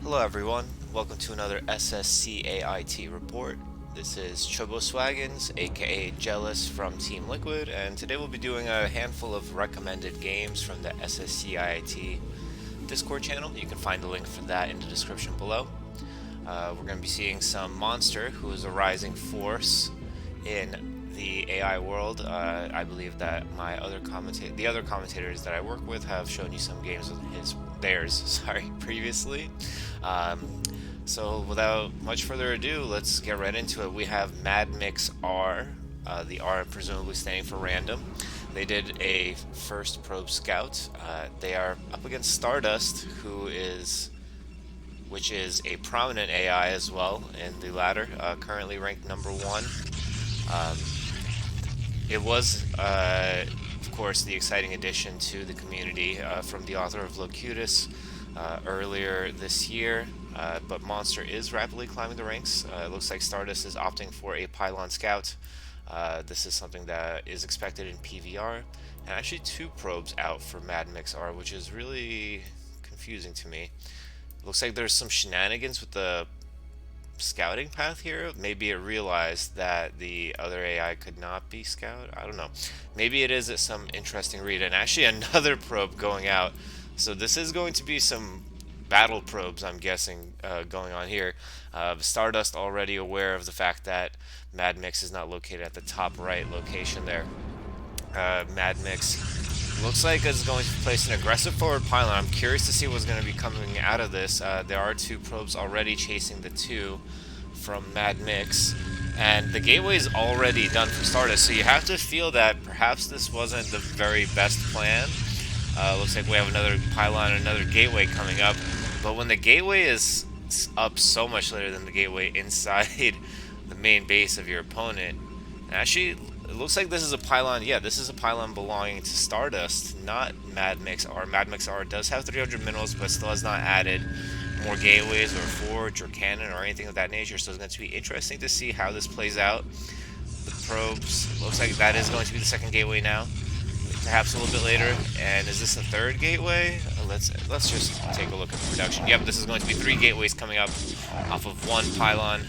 Hello everyone, welcome to another SSCAIT report. This is Choboswaggins, aka Jealous from Team Liquid, and today we'll be doing a handful of recommended games from the SSCIT Discord channel. You can find the link for that in the description below. We're going to be seeing some Monster, who is a rising force in the AI world. I believe that the other commentators that I work with have shown you some games of theirs, previously. Um, so without much further ado, let's get right into it. We have Mad Mix R, the R presumably standing for random. They did a first probe scout. They are up against Stardust, which is a prominent AI as well in the ladder, currently ranked number one. Um, it was, of course, the exciting addition to the community from the author of Locutus earlier this year, but Monster is rapidly climbing the ranks. It looks like Stardust is opting for a Pylon Scout. This is something that is expected in PVR, and actually two probes out for Mad Mix R, which is really confusing to me. Looks like there's some shenanigans with the scouting path here. Maybe it realized that the other AI could not be scout. I don't know. Maybe it is some interesting read. And actually another probe going out. So this is going to be some battle probes, I'm guessing, going on here. Stardust already aware of the fact that Mad Mix is not located at the top right location there. Mad Mix looks like it's going to place an aggressive forward pylon. I'm curious to see what's going to be coming out of this. There are two probes already chasing the two from Mad Mix, and the gateway is already done for Stardust, so you have to feel that perhaps this wasn't the very best plan. Looks like we have another pylon, another gateway coming up, but when the gateway is up so much later than the gateway inside the main base of your opponent, and actually it looks like this is a pylon. Yeah, this is a pylon belonging to Stardust, not Mad Mix R. Mad Mix R does have 300 minerals, but still has not added more gateways or forge or cannon or anything of that nature. So it's going to be interesting to see how this plays out. The probes, looks like that is going to be the second gateway now, perhaps a little bit later. And is this the third gateway? Let's just take a look at the production. Yep, this is going to be three gateways coming up off of one pylon.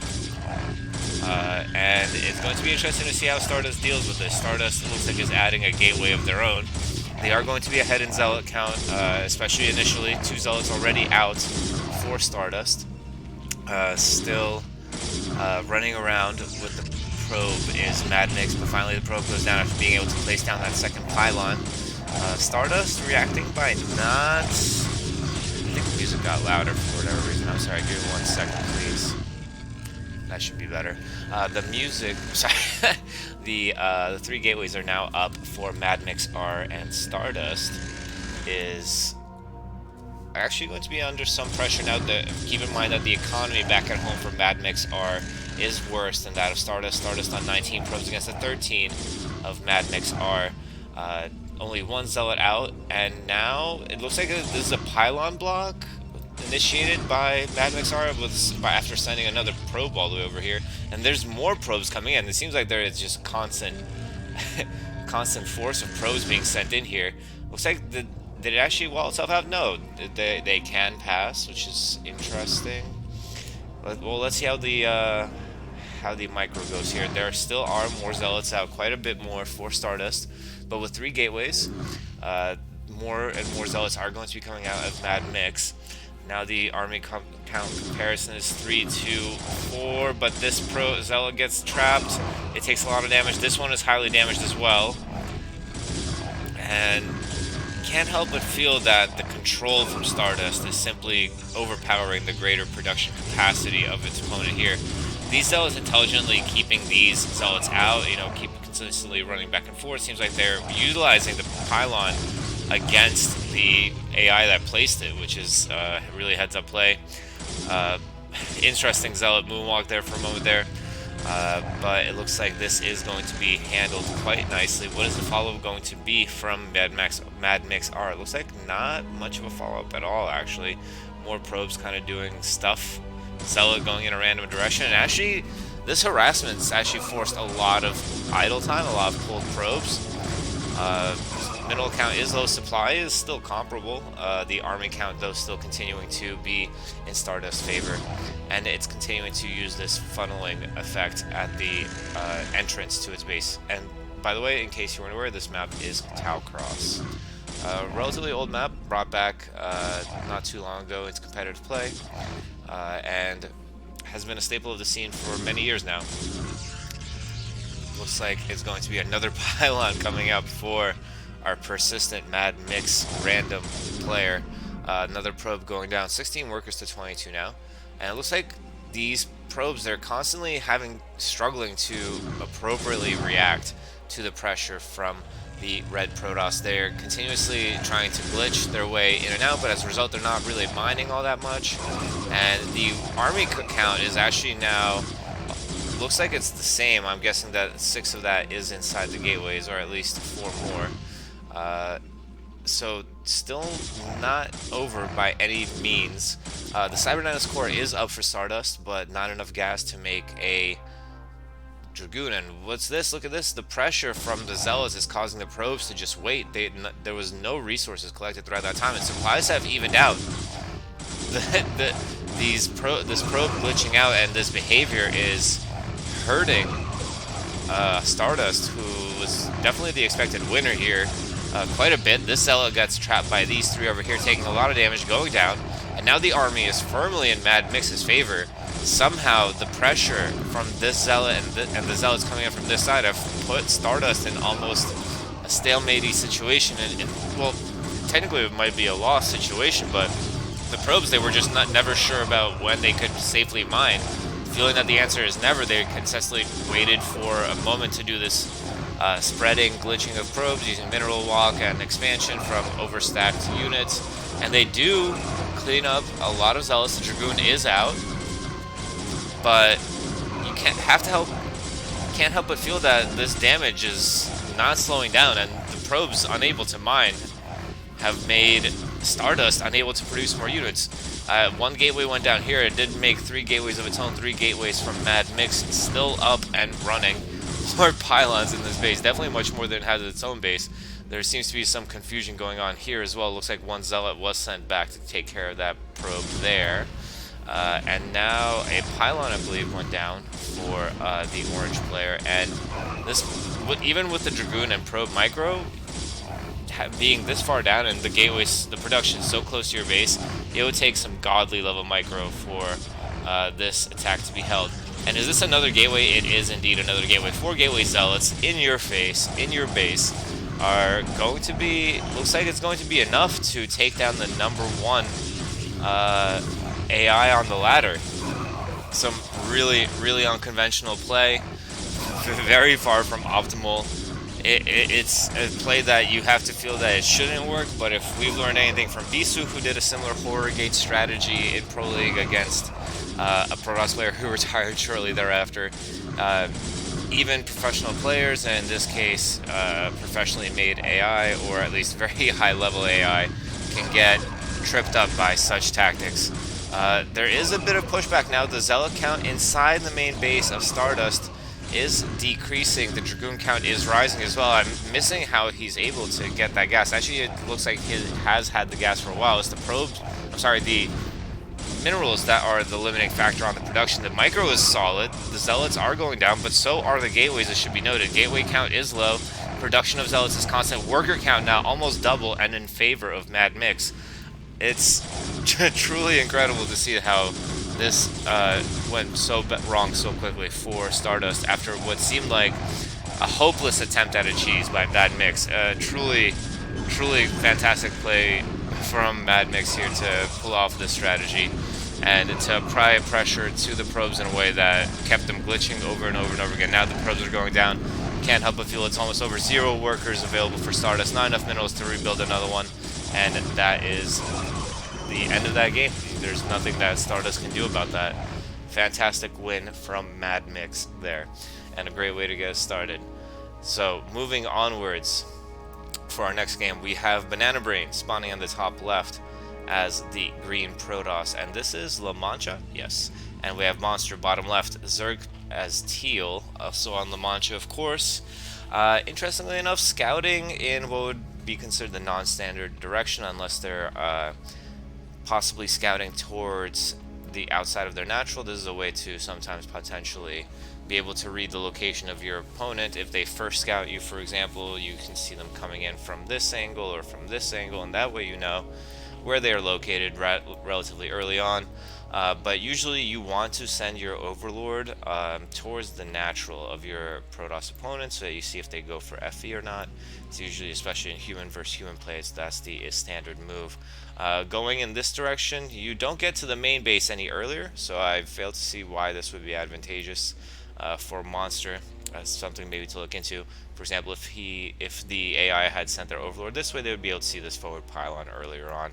And it's going to be interesting to see how Stardust deals with this. Stardust, it looks like, is adding a gateway of their own. They are going to be ahead in Zealot count, especially initially. Two Zealots already out for Stardust. Still running around with the probe is Mad Mix, but finally the probe goes down after being able to place down that second pylon. Stardust reacting by not... I think the music got louder for whatever reason. I'm sorry, give me 1 second, please. That should be better. The music, sorry, the three gateways are now up for Mad Mix R, and Stardust is actually going to be under some pressure now. Keep in mind that the economy back at home for Mad Mix R is worse than that of Stardust. Stardust on 19 probes against the 13 of Mad Mix R. Only one Zealot out, and now it looks like this is a pylon block initiated by Mad Mix R after sending another probe all the way over here, and there's more probes coming in. It seems like there is just constant force of probes being sent in here. Looks like did it actually wall itself out? No, they can pass, which is interesting. Well, let's see how the micro goes here. There still are more Zealots out, quite a bit more for Stardust, but with three gateways, more and more Zealots are going to be coming out of Mad Mix. Now the army count comparison is 3, 2, 4, but this Zealot gets trapped. It takes a lot of damage. This one is highly damaged as well. And can't help but feel that the control from Stardust is simply overpowering the greater production capacity of its opponent here. These Zealots intelligently keeping these Zealots out, keep consistently running back and forth. Seems like they're utilizing the pylon against the AI that placed it, which is really heads-up play. Interesting Zealot moonwalk there for a moment there, but it looks like this is going to be handled quite nicely. What is the follow-up going to be from Mad Mix R? It looks like not much of a follow-up at all, actually. More probes kind of doing stuff. Zealot going in a random direction, and actually this harassment's actually forced a lot of idle time, a lot of pulled probes. Mineral count is low, supply is still comparable. The army count, though, still continuing to be in Stardust's favor, and it's continuing to use this funneling effect at the entrance to its base. And by the way, in case you weren't aware, this map is Tau Cross. Relatively old map, brought back not too long ago into competitive play, and has been a staple of the scene for many years now. Looks like it's going to be another pylon coming up for our persistent Mad Mix random player. Another probe going down, 16 workers to 22 now. And it looks like these probes, they're constantly struggling to appropriately react to the pressure from the red Protoss. They're continuously trying to glitch their way in and out, but as a result, they're not really mining all that much. And the army count is actually now, looks like it's the same. I'm guessing that 6 of that is inside the gateways, or at least 4 more. So still not over by any means. The Cybernetics core is up for Stardust, but not enough gas to make a Dragoon. And what's this? Look at this. The pressure from the Zealots is causing the probes to just wait. There was no resources collected throughout that time, and supplies have evened out. This probe glitching out and this behavior is hurting Stardust, who was definitely the expected winner here, quite a bit. This Zealot gets trapped by these 3 over here, taking a lot of damage, going down, and now the army is firmly in Mad Mix's favor. Somehow the pressure from this Zealot and the Zealots coming in from this side have put Stardust in almost a stalemate-y situation, and well, technically it might be a lost situation, but the probes, they were just never sure about when they could safely mine. Feeling that the answer is never, they consistently waited for a moment to do this spreading, glitching of probes using Mineral Walk and expansion from overstacked units, and they do clean up a lot of Zealots. The Dragoon is out, but you can't help but feel that this damage is not slowing down, and the probes unable to mine have made Stardust unable to produce more units. 1 gateway went down here. It did make 3 gateways of its own, 3 gateways from Mad Mix, still up and running. More pylons in this base, definitely much more than it has at its own base. There seems to be some confusion going on here as well. Looks like 1 Zealot was sent back to take care of that probe there. And now a pylon, I believe, went down for the orange player. And this, even with the Dragoon and probe micro being this far down and the gateways, the production so close to your base, it would take some godly level micro for this attack to be held. And is this another gateway? It is indeed another gateway. 4 gateway Zealots in your face, in your base, are going to be, looks like it's going to be enough to take down the #1 AI on the ladder. Some really, really unconventional play, very far from optimal. It's a play that you have to feel that it shouldn't work, but if we've learned anything from Bisu, who did a similar horror gate strategy in Pro League against a Protoss player who retired shortly thereafter, even professional players, and in this case professionally made AI, or at least very high level AI, can get tripped up by such tactics. There is a bit of pushback now. The Zealot count inside the main base of Stardust is decreasing. The Dragoon count is rising as well. I'm missing how he's able to get that gas. Actually, it looks like he has had the gas for a while. It's the probes, the minerals that are the limiting factor on the production. The micro is solid. The Zealots are going down, but so are the gateways, it should be noted. Gateway count is low. Production of Zealots is constant. Worker count now almost double and in favor of Mad Mix. It's truly incredible to see how this went so wrong so quickly for Stardust after what seemed like a hopeless attempt at a cheese by Mad Mix. Truly, truly fantastic play from Mad Mix here to pull off this strategy and to apply pressure to the probes in a way that kept them glitching over and over and over again. Now the probes are going down. Can't help but feel it's almost over. 0 workers available for Stardust. Not enough minerals to rebuild another one. And that is the end of that game. There's nothing that Stardust can do about that. Fantastic win from Mad Mix there, and a great way to get us started. So moving onwards, for our next game we have Banana Brain spawning on the top left as the green Protoss, and this is La Mancha, yes. And we have Monster bottom left, Zerg as teal, also on La Mancha of course. Interestingly enough, scouting in what would be considered the non-standard direction, unless they're possibly scouting towards the outside of their natural. This is a way to sometimes potentially be able to read the location of your opponent. If they first scout you, for example, you can see them coming in from this angle or from this angle, and that way you know where they are located relatively early on. But usually you want to send your overlord towards the natural of your Protoss opponent, so that you see if they go for FE or not. It's usually, especially in human versus human plays, that's the standard move. Going in this direction, you don't get to the main base any earlier, so I failed to see why this would be advantageous for Monster. Something maybe to look into. For example, if the AI had sent their overlord this way, they would be able to see this forward pylon earlier on.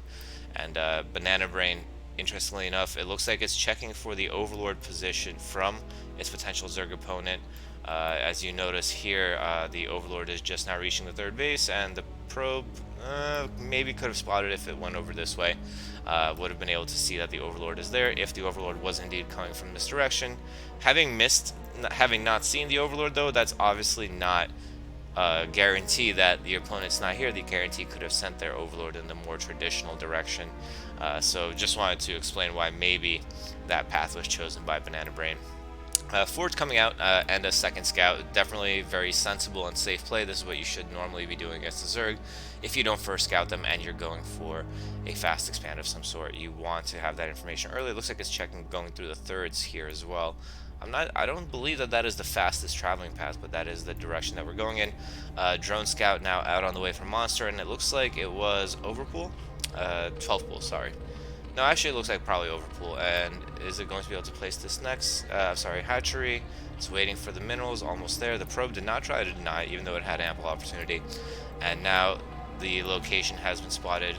And Banana Brain, interestingly enough, it looks like it's checking for the overlord position from its potential Zerg opponent. As you notice here, the overlord is just now reaching the third base, and the probe maybe could have spotted if it went over this way. Would have been able to see that the overlord is there if the overlord was indeed coming from this direction. Having not seen the overlord, though, that's obviously not guarantee that the opponent's not here. The guarantee could have sent their overlord in the more traditional direction. So just wanted to explain why maybe that path was chosen by Banana Brain. Forge coming out and a second scout, definitely very sensible and safe play. This is what you should normally be doing against the Zerg. If you don't first scout them and you're going for a fast expand of some sort, you want to have that information early. It looks like it's checking going through the thirds here as well. I don't believe that is the fastest traveling path, but that is the direction that we're going in. Drone scout now out on the way from Monster, and it looks like it was Overpool, 12th pool, sorry. No, actually it looks like probably Overpool. And is it going to be able to place this next, hatchery? It's waiting for the minerals, almost there. The probe did not try to deny, even though it had ample opportunity. And now the location has been spotted.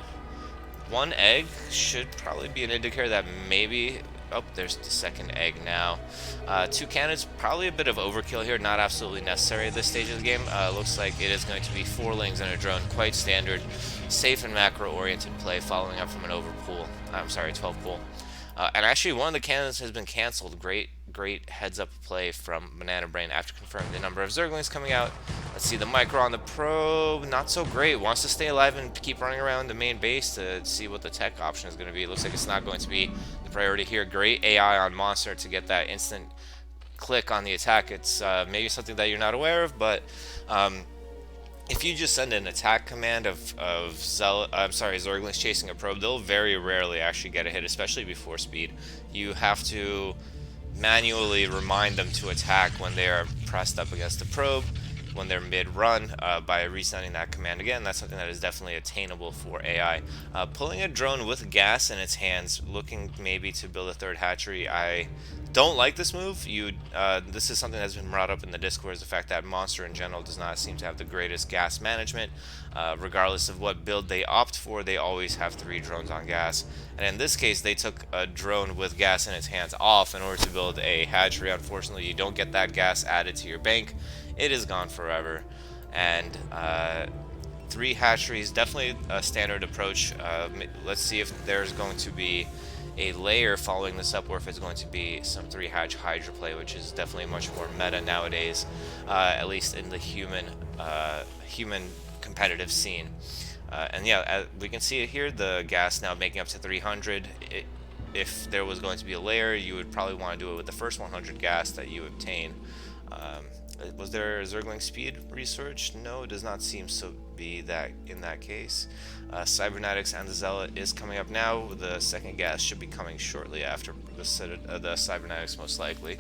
One egg should probably be an indicator that maybe... Oh, there's the second egg now. Two cannons, probably a bit of overkill here, not absolutely necessary at this stage of the game. Looks like it is going to be 4 lings and a drone, quite standard, safe and macro-oriented play, following up from an overpool. I'm sorry, 12 pool. And actually, one of the cannons has been canceled. Great heads-up play from Banana Brain after confirming the number of Zerglings coming out. Let's see the micro on the probe. Not so great. Wants to stay alive and keep running around the main base to see what the tech option is going to be. It looks like it's not going to be the priority here. Great AI on Monster to get that instant click on the attack. It's maybe something that you're not aware of, but if you just send an attack command of Zerglings chasing a probe, they'll very rarely actually get a hit, especially before speed. You have to manually remind them to attack when they are pressed up against the probe, when they're mid-run, by resending that command again. That's something that is definitely attainable for AI. Pulling a drone with gas in its hands, looking maybe to build a third hatchery, I don't like this move. This is something that's been brought up in the Discord, is the fact that Monster in general does not seem to have the greatest gas management. Regardless of what build they opt for, they always have 3 drones on gas. And in this case, they took a drone with gas in its hands off in order to build a hatchery. Unfortunately, you don't get that gas added to your bank. It is gone forever. And 3 hatcheries, definitely a standard approach. Let's see if there's going to be a layer following this up, or if it's going to be some 3-hatch Hydra play, which is definitely much more meta nowadays, at least in the human competitive scene. And yeah, we can see it here, the gas now making up to 300. If there was going to be a layer, you would probably want to do it with the first 100 gas that you obtain. Was there Zergling speed research? No, it does not seem to be that in that case. Cybernetics and the Zealot is coming up now. The second gas should be coming shortly after the Cybernetics, most likely.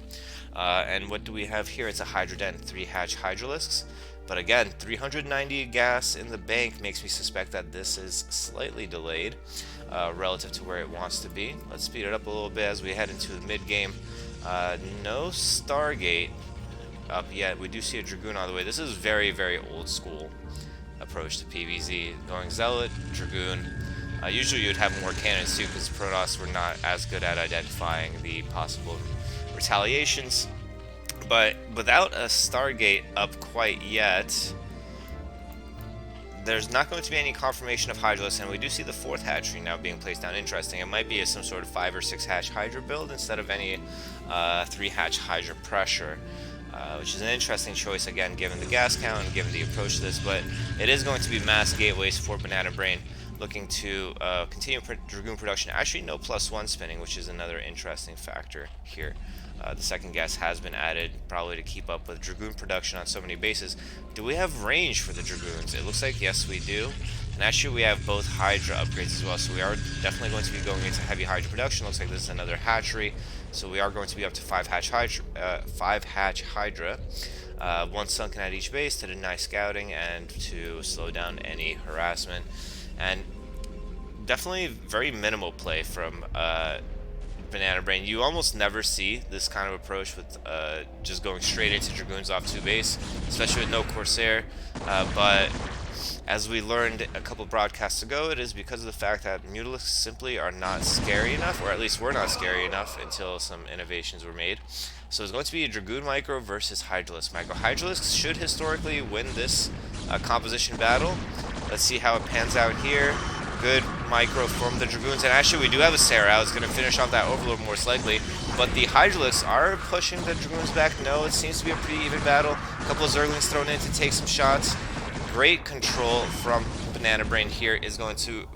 And what do we have here? It's a Hydra Den, 3-hatch Hydralisks. But again, 390 gas in the bank makes me suspect that this is slightly delayed relative to where it wants to be. Let's speed it up a little bit as we head into the mid-game. No Stargate up yet. We do see a Dragoon on the way. This is very, very old school approach to PvZ. Going Zealot, Dragoon. Usually you would have more cannons too, because Protoss were not as good at identifying the possible retaliations. But without a Stargate up quite yet, there's not going to be any confirmation of Hydralisk, and we do see the 4th hatchery now being placed down. Interesting. It might be some sort of 5 or 6 hatch Hydra build instead of any 3-hatch Hydra pressure. which is an interesting choice, again, given the gas count and given the approach to this, but it is going to be mass gateways for Banana Brain, looking to continue Dragoon production. Actually, no +1 spinning, which is another interesting factor here. The second gas has been added, probably to keep up with Dragoon production on so many bases. Do we have range for the Dragoons? It looks like yes, we do. And actually, we have both Hydra upgrades as well, so we are definitely going to be going into heavy Hydra production. Looks like this is another hatchery, so we are going to be up to 5 hatch Hydra. One sunken at each base to deny scouting and to slow down any harassment. And definitely very minimal play from Banana Brain. You almost never see this kind of approach with just going straight into Dragoons off 2 base, especially with no Corsair. But as we learned a couple broadcasts ago, it is because of the fact that Mutalisks simply are not scary enough, or at least were not scary enough until some innovations were made. So it's going to be a Dragoon Micro versus Hydralisk Micro. Hydralisks should historically win this composition battle. Let's see how it pans out here. Good micro from the Dragoons, and actually we do have a Sarah. It's going to finish off that Overlord most likely, but the Hydralisks are pushing the Dragoons back. No, it seems to be a pretty even battle. A couple of Zerglings thrown in to take some shots. Great control from Banana Brain here is going to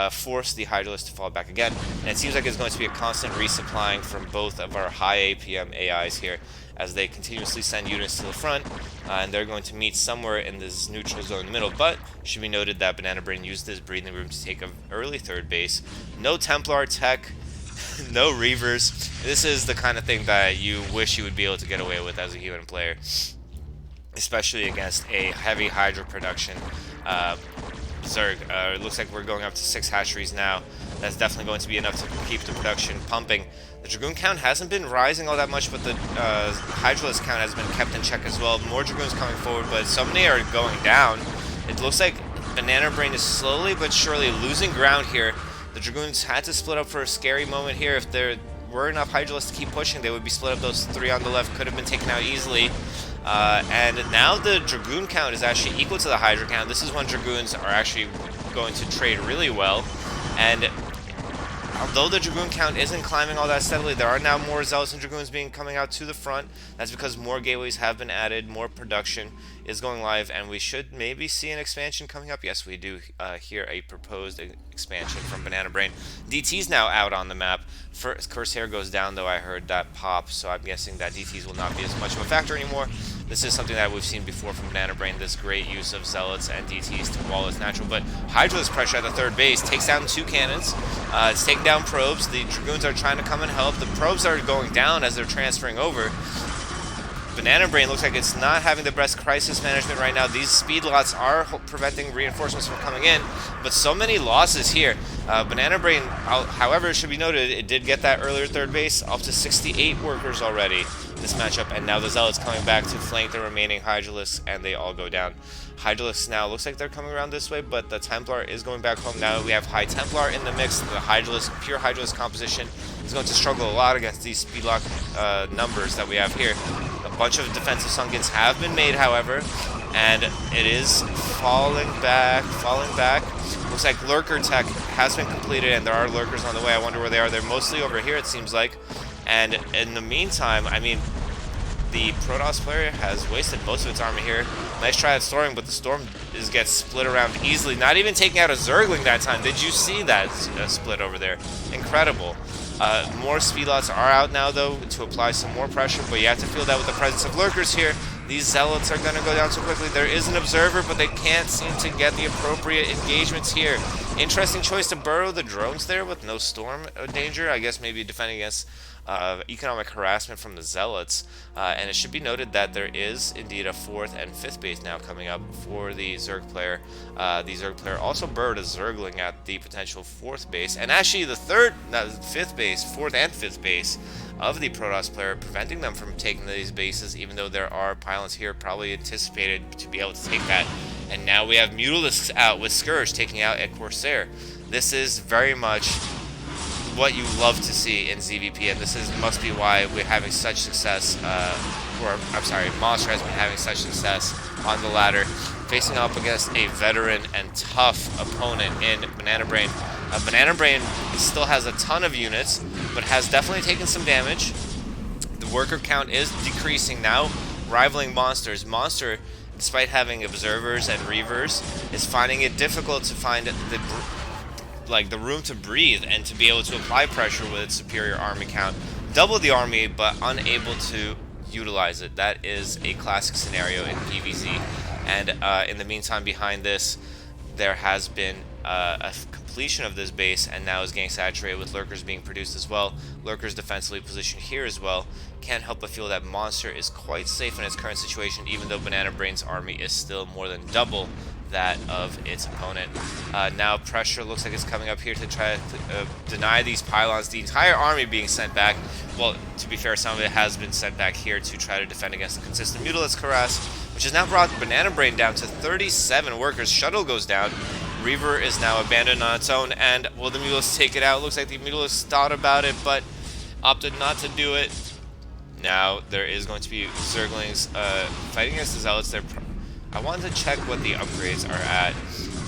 force the Hydralisk to fall back again, and it seems like it's going to be a constant resupplying from both of our high APM AIs here as they continuously send units to the front, and they're going to meet somewhere in this neutral zone in the middle. But it should be noted that Banana Brain used this breathing room to take an early third base. No Templar tech, no Reavers. This is the kind of thing that you wish you would be able to get away with as a human player, especially against a heavy Hydra production Zerg. It looks like we're going up to 6 hatcheries now. That's definitely going to be enough to keep the production pumping. The Dragoon count hasn't been rising all that much, but the Hydralisk count has been kept in check as well. More Dragoons coming forward, but so many are going down. It looks like Banana Brain is slowly but surely losing ground here. The Dragoons had to split up for a scary moment here. If there were enough Hydralisks to keep pushing, they would be split up. Those 3 on the left could have been taken out easily. And now the Dragoon count is actually equal to the Hydra count. This is when Dragoons are actually going to trade really well. And although the Dragoon count isn't climbing all that steadily, there are now more Zealots and Dragoons coming out to the front. That's because more gateways have been added, more production is going live, and we should maybe see an expansion coming up. Yes, we do hear a proposed expansion from Banana Brain. DT's now out on the map. First, Corsair goes down, though I heard that pop, so I'm guessing that DTs will not be as much of a factor anymore. This is something that we've seen before from Banana Brain, this great use of Zealots and DTs to wall is natural. But Hydralisk pressure at the third base takes down 2 cannons. It's taking down probes. The Dragoons are trying to come and help. The probes are going down as they're transferring over. Banana Brain looks like it's not having the best crisis management right now. These speed lots are preventing reinforcements from coming in, but so many losses here. Banana Brain, however, it should be noted, it did get that earlier third base, up to 68 workers already this matchup, and now the Zealots coming back to flank the remaining Hydralisks, and they all go down. Hydralisks now looks like they're coming around this way, but the Templar is going back home now. We have High Templar in the mix. The pure Hydralisk composition is going to struggle a lot against these speedlock numbers that we have here. A bunch of defensive sunkens have been made, however, and it is falling back. Looks like Lurker tech has been completed, and there are Lurkers on the way. I wonder where they are. They're mostly over here, it seems like. And in the meantime, I mean, the Protoss player has wasted most of its army here. Nice try at Storming, but the Storm gets split around easily. Not even taking out a Zergling that time. Did you see that split over there? Incredible. More speedlots are out now, though, to apply some more pressure, but you have to feel that with the presence of Lurkers here. These Zealots are going to go down so quickly. There is an Observer, but they can't seem to get the appropriate engagements here. Interesting choice to burrow the drones there with no Storm danger. I guess maybe defending against economic harassment from the Zealots, and it should be noted that there is indeed a 4th and 5th base now coming up for the Zerg player. The Zerg player also burrowed a Zergling at the potential 4th base, and actually the 4th and 5th base of the Protoss player, preventing them from taking these bases, even though there are pylons here probably anticipated to be able to take that. And now we have Mutalisks out with Scourge taking out a Corsair. This is very much what you love to see in ZVP, and this must be why we're having such success, Monster has been having such success on the ladder, facing up against a veteran and tough opponent in Banana Brain. Banana Brain still has a ton of units, but has definitely taken some damage. worker count is decreasing now, rivaling Monster's. Monster, despite having observers and reavers, is finding it difficult to find the room to breathe and to be able to apply pressure with its superior army count. Double the army, but unable to utilize it. That is a classic scenario in PvZ. And in the meantime, behind this, there has been a completion of this base, and now is getting saturated with lurkers being produced as well. Lurkers defensively positioned here as well. Can't help but feel that Monster is quite safe in its current situation, even though Banana Brain's army is still more than double that of its opponent. Now pressure looks like it's coming up here to try to deny these pylons. The entire army being sent back. Well, to be fair, some of it has been sent back here to try to defend against the consistent Mutalisks harass, which has now brought Banana Brain down to 37 workers. Shuttle goes down. Reaver is now abandoned on its own, and will the Mutalisks take it out? Looks like the Mutalisks thought about it, but opted not to do it. Now there is going to be Zerglings fighting against the Zealots. I wanted to check what the upgrades are at.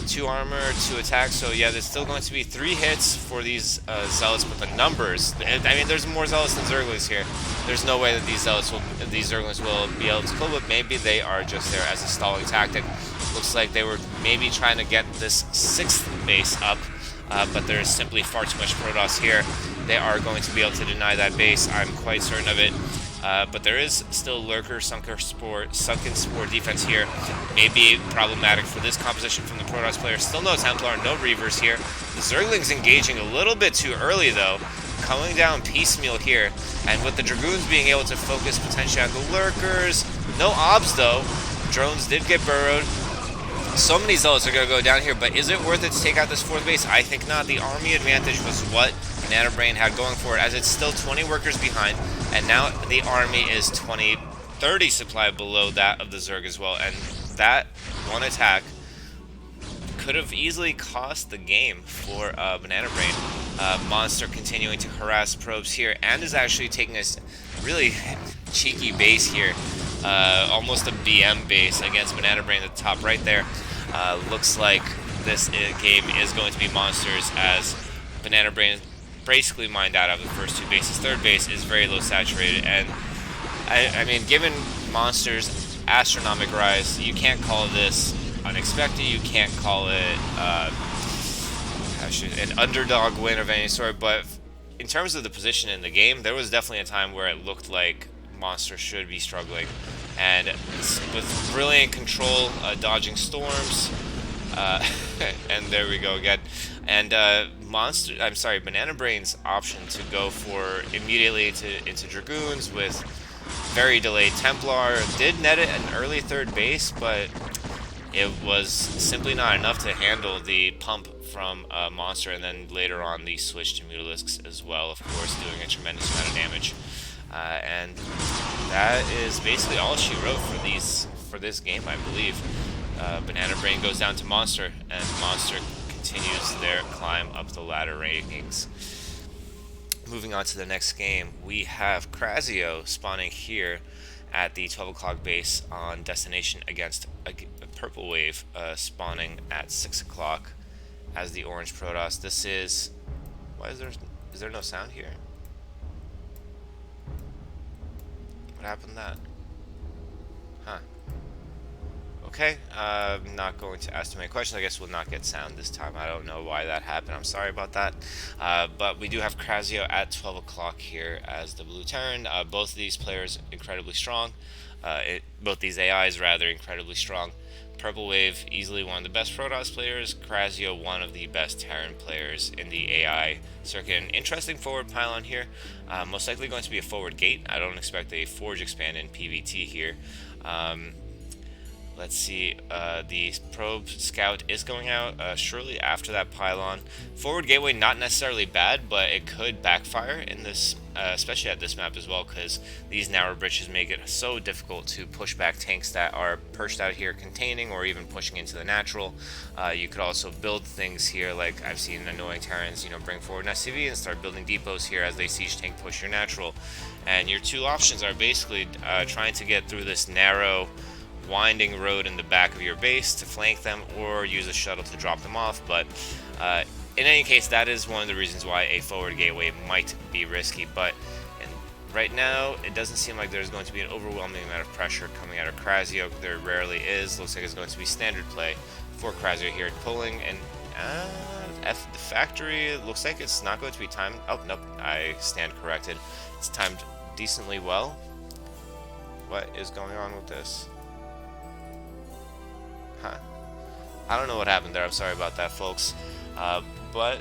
2 armor, 2 attack, so yeah, there's still going to be 3 hits for these Zealots, but the numbers, I mean, there's more Zealots than Zerglings here. There's no way that these Zerglings will be able to kill, but maybe they are just there as a stalling tactic. Looks like they were maybe trying to get this 6th base up, but there's simply far too much Protoss here. They are going to be able to deny that base, I'm quite certain of it. But there is still Lurker, Sunken Spore defense here. May be problematic for this composition from the Protoss player. Still no Templar, no Reavers here. The Zerglings engaging a little bit too early though. Coming down piecemeal here. And with the Dragoons being able to focus potentially on the Lurkers. No Obs though. Drones did get burrowed. So many Zealots are going to go down here, but is it worth it to take out this 4th base? I think not. The army advantage was what Banana Brain had going for it, as it's still 20 workers behind, and now the army is 30 supply below that of the Zerg as well, and that one attack could have easily cost the game for Banana Brain. Monster continuing to harass probes here, and is actually taking a really cheeky base here. Almost a BM base against Banana Brain at the top right there. Looks like this game is going to be Monsters, as Banana Brain basically mined out of the first 2 bases. 3rd base is very low saturated, and I mean, given Monsters' astronomic rise, you can't call this unexpected. You can't call it an underdog win of any sort, but in terms of the position in the game, there was definitely a time where it looked like Monster should be struggling, and with brilliant control, dodging storms, and there we go again. And Banana Brain's option to go for immediately into Dragoons with very delayed Templar did net it an early 3rd base, but it was simply not enough to handle the pump from Monster, and then later on the switch to Mutalisks as well, of course, doing a tremendous amount of damage. And that is basically all she wrote for this game, I believe. Banana Brain goes down to Monster, and Monster continues their climb up the ladder rankings. Moving on to the next game, we have Krazio spawning here at the 12 o'clock base on destination against a Purple Wave spawning at 6 o'clock as the Orange Protoss. This is... Why is there no sound here? What happened to that? Huh. Okay, I'm not going to ask too many questions. I guess we'll not get sound this time. I don't know why that happened. I'm sorry about that. But we do have Krazio at 12 o'clock here as the Blue Terran. Both of these players incredibly strong. Both these AIs rather incredibly strong. Purple Wave, easily one of the best Protoss players. Krazio, one of the best Terran players in the AI circuit. An interesting forward pylon here. Most likely going to be a forward gate. I don't expect a Forge expand in PvT here. Let's see, the probe scout is going out shortly after that pylon. Forward gateway, not necessarily bad, but it could backfire in this, especially at this map as well, because these narrow bridges make it so difficult to push back tanks that are perched out here containing or even pushing into the natural. You could also build things here, like I've seen annoying Terrans, bring forward an SCV and start building depots here as they siege tank push your natural. And your 2 options are basically trying to get through this narrow winding road in the back of your base to flank them, or use a shuttle to drop them off. But in any case, that is one of the reasons why a forward gateway might be risky. But right now, it doesn't seem like there's going to be an overwhelming amount of pressure coming out of Krasio. There rarely is. Looks like it's going to be standard play for Krasio here, pulling and the factory. Looks like it's not going to be timed. Oh nope, I stand corrected. It's timed decently well. What is going on with this? Huh? I don't know what happened there. I'm sorry about that, folks. But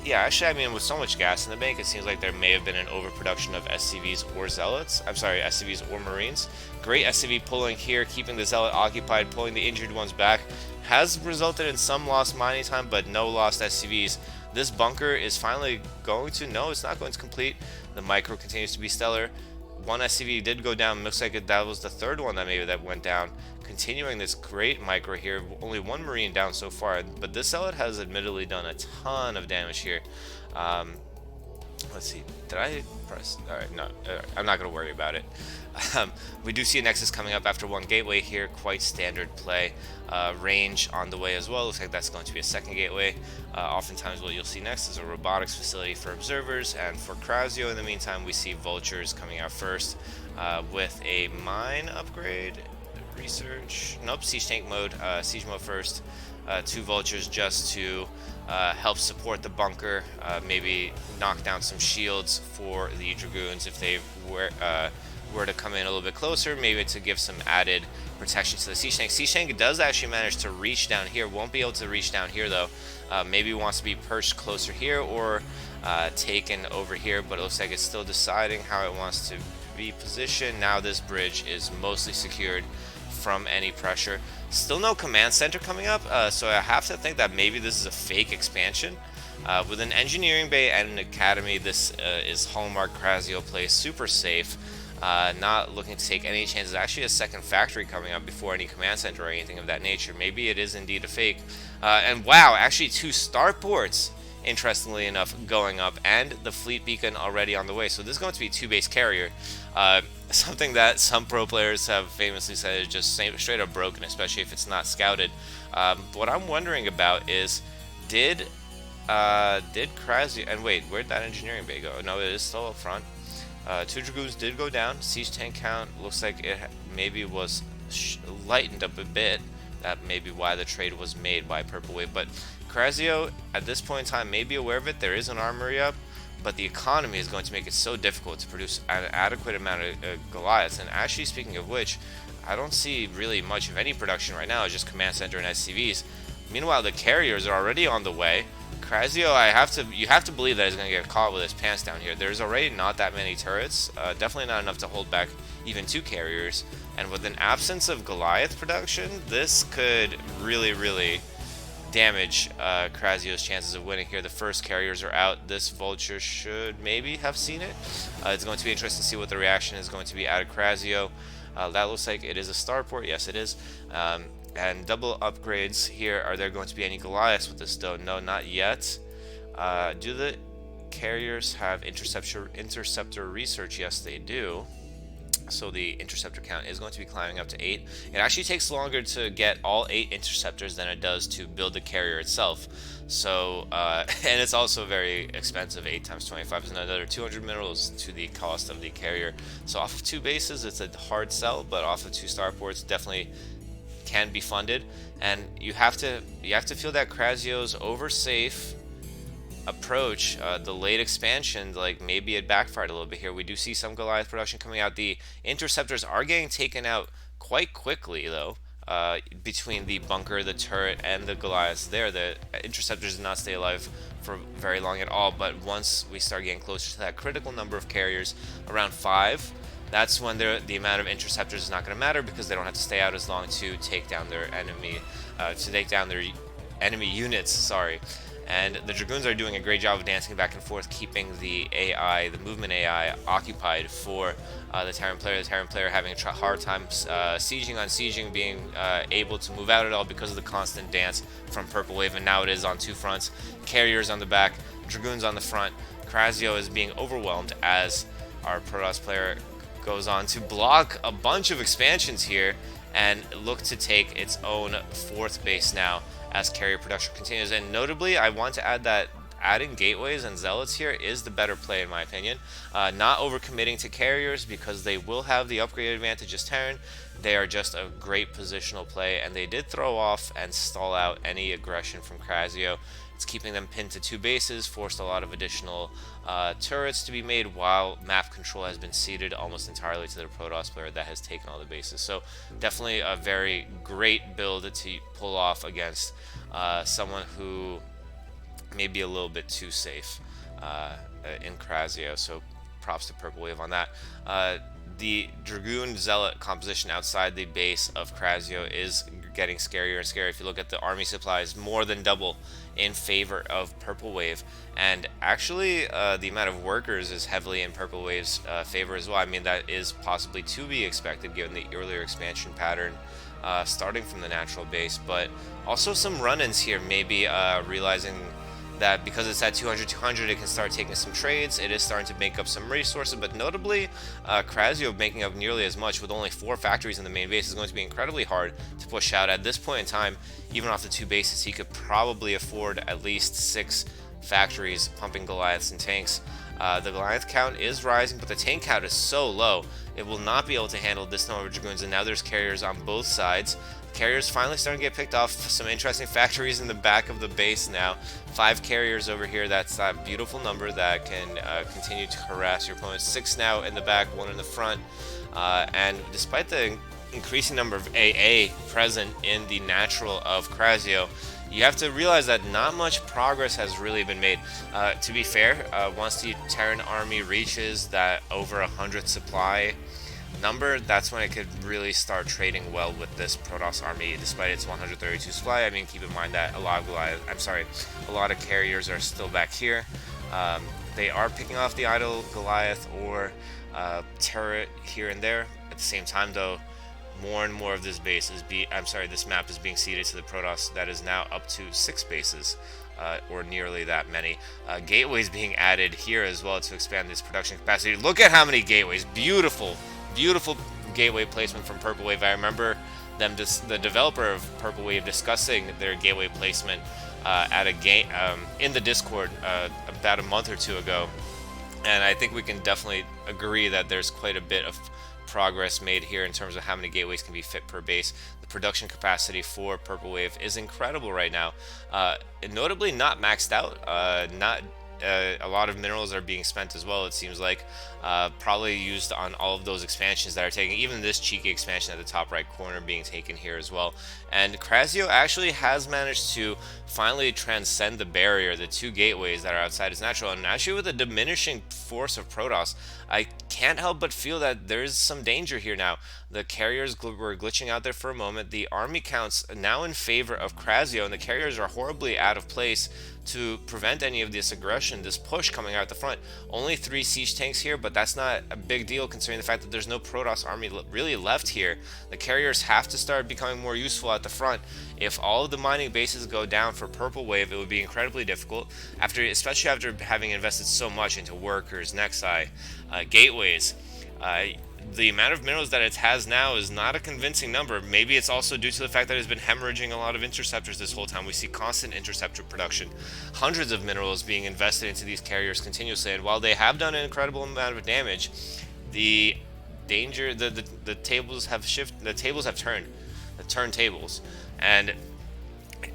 yeah, actually, I mean, with so much gas in the bank, it seems like there may have been an overproduction of SCVs or Zealots. I'm sorry, SCVs or Marines. Great SCV pulling here, keeping the Zealot occupied, pulling the injured ones back. Has resulted in some lost mining time, but no lost SCVs. This bunker is finally going to... No, it's not going to complete. The micro continues to be stellar. One SCV did go down. Looks like that was the third one that went down. Continuing this great micro here. Only one Marine down so far, but this Zealot has admittedly done a ton of damage here. Let's see. Did I press? Alright, no. I'm not going to worry about it. We do see a Nexus coming up after one gateway here. Quite standard play. Range on the way as well. Looks like that's going to be a second gateway. Oftentimes what you'll see next is a robotics facility for observers, and for Krasio in the meantime we see vultures coming out first with a mine upgrade. Research. Nope, siege tank mode. Siege mode first. Two vultures just to help support the bunker. Maybe knock down some shields for the dragoons if they were to come in a little bit closer. Maybe to give some added protection to the siege tank. Siege tank does actually manage to reach down here. Won't be able to reach down here though. Maybe wants to be perched closer here or taken over here. But it looks like it's still deciding how it wants to be positioned. Now this bridge is mostly secured from any pressure. Still no command center coming up, so I have to think that maybe this is a fake expansion. With an engineering bay and an academy, this is hallmark Krasio play, super safe, not looking to take any chances. Actually a second factory coming up before any command center or anything of that nature. Maybe it is indeed a fake. And wow, actually two starports, interestingly enough, going up, and the fleet beacon already on the way. So this is going to be a two-base carrier. Something that some pro players have famously said is just straight up broken, especially if it's not scouted. What I'm wondering about is, did Krasio... And wait, where'd that engineering bay go? No, it is still up front. Two dragoons did go down. Siege tank count looks like it maybe was lightened up a bit. That may be why the trade was made by Purple Wave. But Krasio, at this point in time, may be aware of it. There is an armory up, but the economy is going to make it so difficult to produce an adequate amount of Goliaths. And actually, speaking of which, I don't see really much of any production right now. It's just command center and SCVs. Meanwhile, the carriers are already on the way. Krasio, you have to believe that he's going to get caught with his pants down here. There's already not that many turrets. Definitely not enough to hold back even two carriers. And with an absence of Goliath production, this could really, really damage Krasio's chances of winning here. The first carriers are out. This vulture should maybe have seen it. It's going to be interesting to see what the reaction is going to be out of Krasio. That looks like it is a starport. Yes, it is. And double upgrades here. Are there going to be any Goliaths with this though? No, not yet. Do the carriers have interceptor research? Yes, they do. So the interceptor count is going to be climbing up to 8. It actually takes longer to get all 8 interceptors than it does to build the carrier itself. So, and it's also very expensive. 8 times 25 is another 200 minerals to the cost of the carrier. So off of 2 bases, it's a hard sell, but off of 2 starports, definitely can be funded. And you have to feel that Krasio's oversafe approach, the late expansion, like maybe it backfired a little bit here. We do see some Goliath production coming out. The interceptors are getting taken out quite quickly though, between the bunker, the turret, and the Goliaths there. The interceptors did not stay alive for very long at all, but once we start getting closer to that critical number of carriers, around 5, that's when the amount of interceptors is not going to matter, because they don't have to stay out as long to take down their enemy units, sorry. And the Dragoons are doing a great job of dancing back and forth, keeping the AI, the movement AI, occupied for the Terran player. The Terran player having a hard time sieging on sieging, being able to move out at all because of the constant dance from Purple Wave, and now it is on 2 fronts. Carriers on the back, Dragoons on the front. Krasio is being overwhelmed as our Protoss player goes on to block a bunch of expansions here and look to take its own 4th base now as carrier production continues. And notably, I want to add that adding gateways and zealots here is the better play in my opinion. Not overcommitting to carriers because they will have the upgrade advantage as Terran. They are just a great positional play, and they did throw off and stall out any aggression from Krasio. It's keeping them pinned to 2 bases, forced a lot of additional turrets to be made, while map control has been ceded almost entirely to the Protoss player that has taken all the bases. So definitely a very great build to pull off against someone who may be a little bit too safe in Krasio. So props to Purple Wave on that. The Dragoon Zealot composition outside the base of Krasio is getting scarier and scarier. If you look at the army supplies, more than double in favor of Purple Wave, and actually the amount of workers is heavily in Purple Wave's favor as well. I mean, that is possibly to be expected given the earlier expansion pattern starting from the natural base, but also some run-ins here, maybe realizing that because it's at 200-200, it can start taking some trades. It is starting to make up some resources, but notably, Krasio making up nearly as much with only 4 factories in the main base is going to be incredibly hard to push out. At this point in time, even off the 2 bases, he could probably afford at least 6 factories pumping Goliaths and tanks. The Goliath count is rising, but the tank count is so low, it will not be able to handle this number of Dragoons, and now there's carriers on both sides. Carriers finally starting to get picked off. Some interesting factories in the back of the base now. 5 carriers over here. That's that beautiful number that can continue to harass your opponents. 6 now in the back, 1 in the front. And despite the increasing number of AA present in the natural of Krasio, you have to realize that not much progress has really been made. To be fair, once the Terran army reaches that over 100 supply number, that's when it could really start trading well with this Protoss army, despite its 132 supply. I mean, keep in mind that a lot of carriers are still back here. They are picking off the idle Goliath or turret here and there. At the same time, though, more and more of this this map is being ceded to the Protoss. That is now up to 6 bases. Or nearly that many. Gateways being added here as well to expand this production capacity. Look at how many gateways. Beautiful gateway placement from Purple Wave. I remember the developer of Purple Wave discussing their gateway placement at a game in the Discord about a month or 2 ago, and I think we can definitely agree that there's quite a bit of progress made here in terms of how many gateways can be fit per base. The production capacity for Purple Wave is incredible right now, notably not maxed out. A lot of minerals are being spent as well, it seems like, probably used on all of those expansions that are taking, even this cheeky expansion at the top right corner being taken here as well. And Krasio actually has managed to finally transcend the barrier, the 2 gateways that are outside its natural, and actually with a diminishing force of Protoss, I can't help but feel that there's some danger here now. The carriers were glitching out there for a moment. The army counts now in favor of Krasio, and the carriers are horribly out of place to prevent any of this aggression, this push coming out the front. Only 3 siege tanks here, but that's not a big deal considering the fact that there's no Protoss army really left here. The carriers have to start becoming more useful at the front. If all of the mining bases go down for Purple Wave, it would be incredibly difficult, especially after having invested so much into workers, Nexi, gateways. The amount of minerals that it has now is not a convincing number. Maybe it's also due to the fact that it's been hemorrhaging a lot of interceptors this whole time. We see constant interceptor production, hundreds of minerals being invested into these carriers continuously, and while they have done an incredible amount of damage, the tables have shifted. The tables have turned, the turntables, and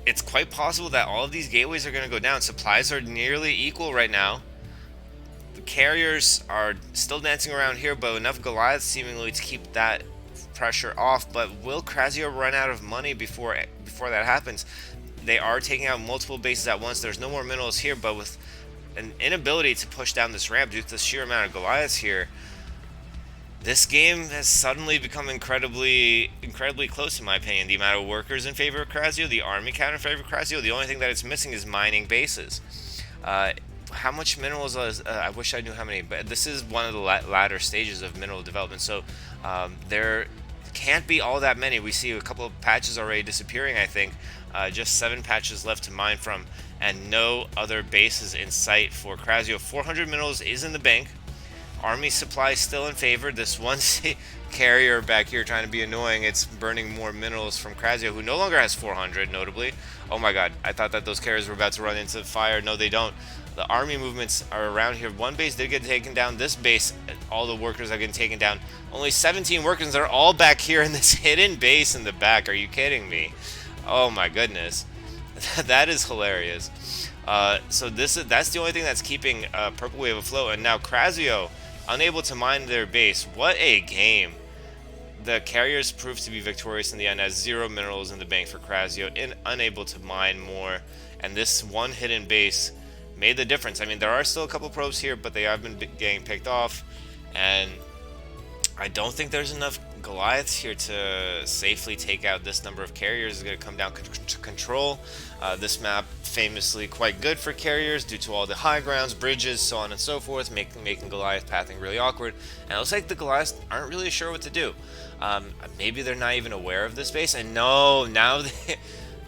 it's quite possible that all of these gateways are going to go down. Supplies are nearly equal right now. Carriers are still dancing around here, but enough Goliaths seemingly to keep that pressure off. But will Krasio run out of money before that happens? They are taking out multiple bases at once. There's no more minerals here, but with an inability to push down this ramp due to the sheer amount of Goliaths here, this game has suddenly become incredibly close in my opinion. The amount of workers in favor of Krasio, the army count in favor of Krasio, the only thing that it's missing is mining bases. How much minerals I wish I knew how many, but this is one of the latter stages of mineral development, so there can't be all that many. We see a couple of patches already disappearing, I think. Just 7 patches left to mine from, and no other bases in sight for Krasio. 400 minerals is in the bank. Army supply still in favor. This one carrier back here trying to be annoying. It's burning more minerals from Krasio, who no longer has 400, notably. Oh my god, I thought that those carriers were about to run into fire. No, they don't. The army movements are around here. One base did get taken down. This base, all the workers are getting taken down. Only 17 workers. They're all back here in this hidden base in the back. Are you kidding me? Oh my goodness. That is hilarious. So that's the only thing that's keeping Purple Wave afloat. And now Krasio, unable to mine their base. What a game. The carriers proved to be victorious in the end as 0 minerals in the bank for Krasio and unable to mine more. And this one hidden base made the difference. I mean, there are still a couple probes here, but they have been getting picked off. And I don't think there's enough Goliaths here to safely take out this number of carriers. It's going to come down to control. This map famously quite good for carriers due to all the high grounds, bridges, so on and so forth, making Goliath pathing really awkward. And it looks like the Goliaths aren't really sure what to do. Maybe they're not even aware of this base. And no, now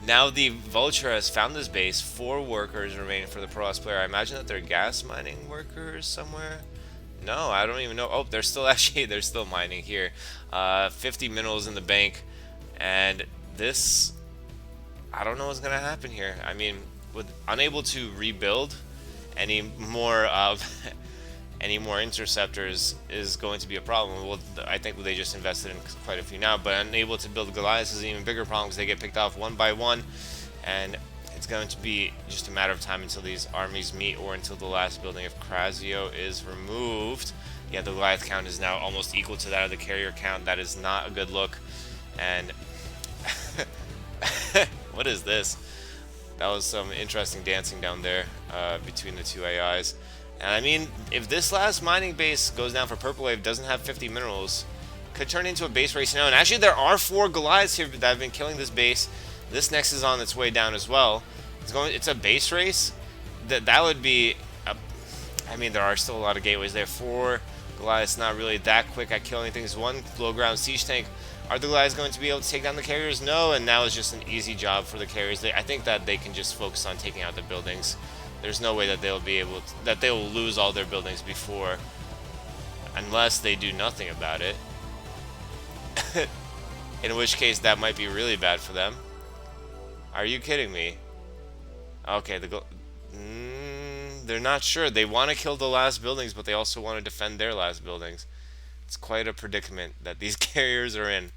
now the Vulture has found this base. 4 workers remaining for the Pro player. I imagine that they're gas mining workers somewhere. No, I don't even know. Oh, they're still they're still mining here. 50 minerals in the bank, and this, I don't know what's gonna happen here. I mean, with unable to rebuild any more any more interceptors is going to be a problem. Well, I think they just invested in quite a few now, but unable to build Goliaths is an even bigger problem because they get picked off one by one, and it's going to be just a matter of time until these armies meet or until the last building of Krasio is removed. Yeah, the Goliath count is now almost equal to that of the carrier count. That is not a good look. And what is this? That was some interesting dancing down there between the two AIs. And I mean, if this last mining base goes down for Purple Wave, doesn't have 50 minerals, could turn into a base race now. And actually, there are 4 Goliaths here that have been killing this base. This next is on its way down as well. It's a base race. That would be. I mean, there are still a lot of gateways there. 4 Goliaths, not really that quick at killing things. 1 low ground siege tank. Are the Goliaths going to be able to take down the carriers? No, and now is just an easy job for the carriers. I think that they can just focus on taking out the buildings. There's no way that they'll be able to, that they will lose all their buildings before, unless they do nothing about it. In which case, that might be really bad for them. Are you kidding me? Okay, they're not sure. They want to kill the last buildings, but they also want to defend their last buildings. It's quite a predicament that these carriers are in.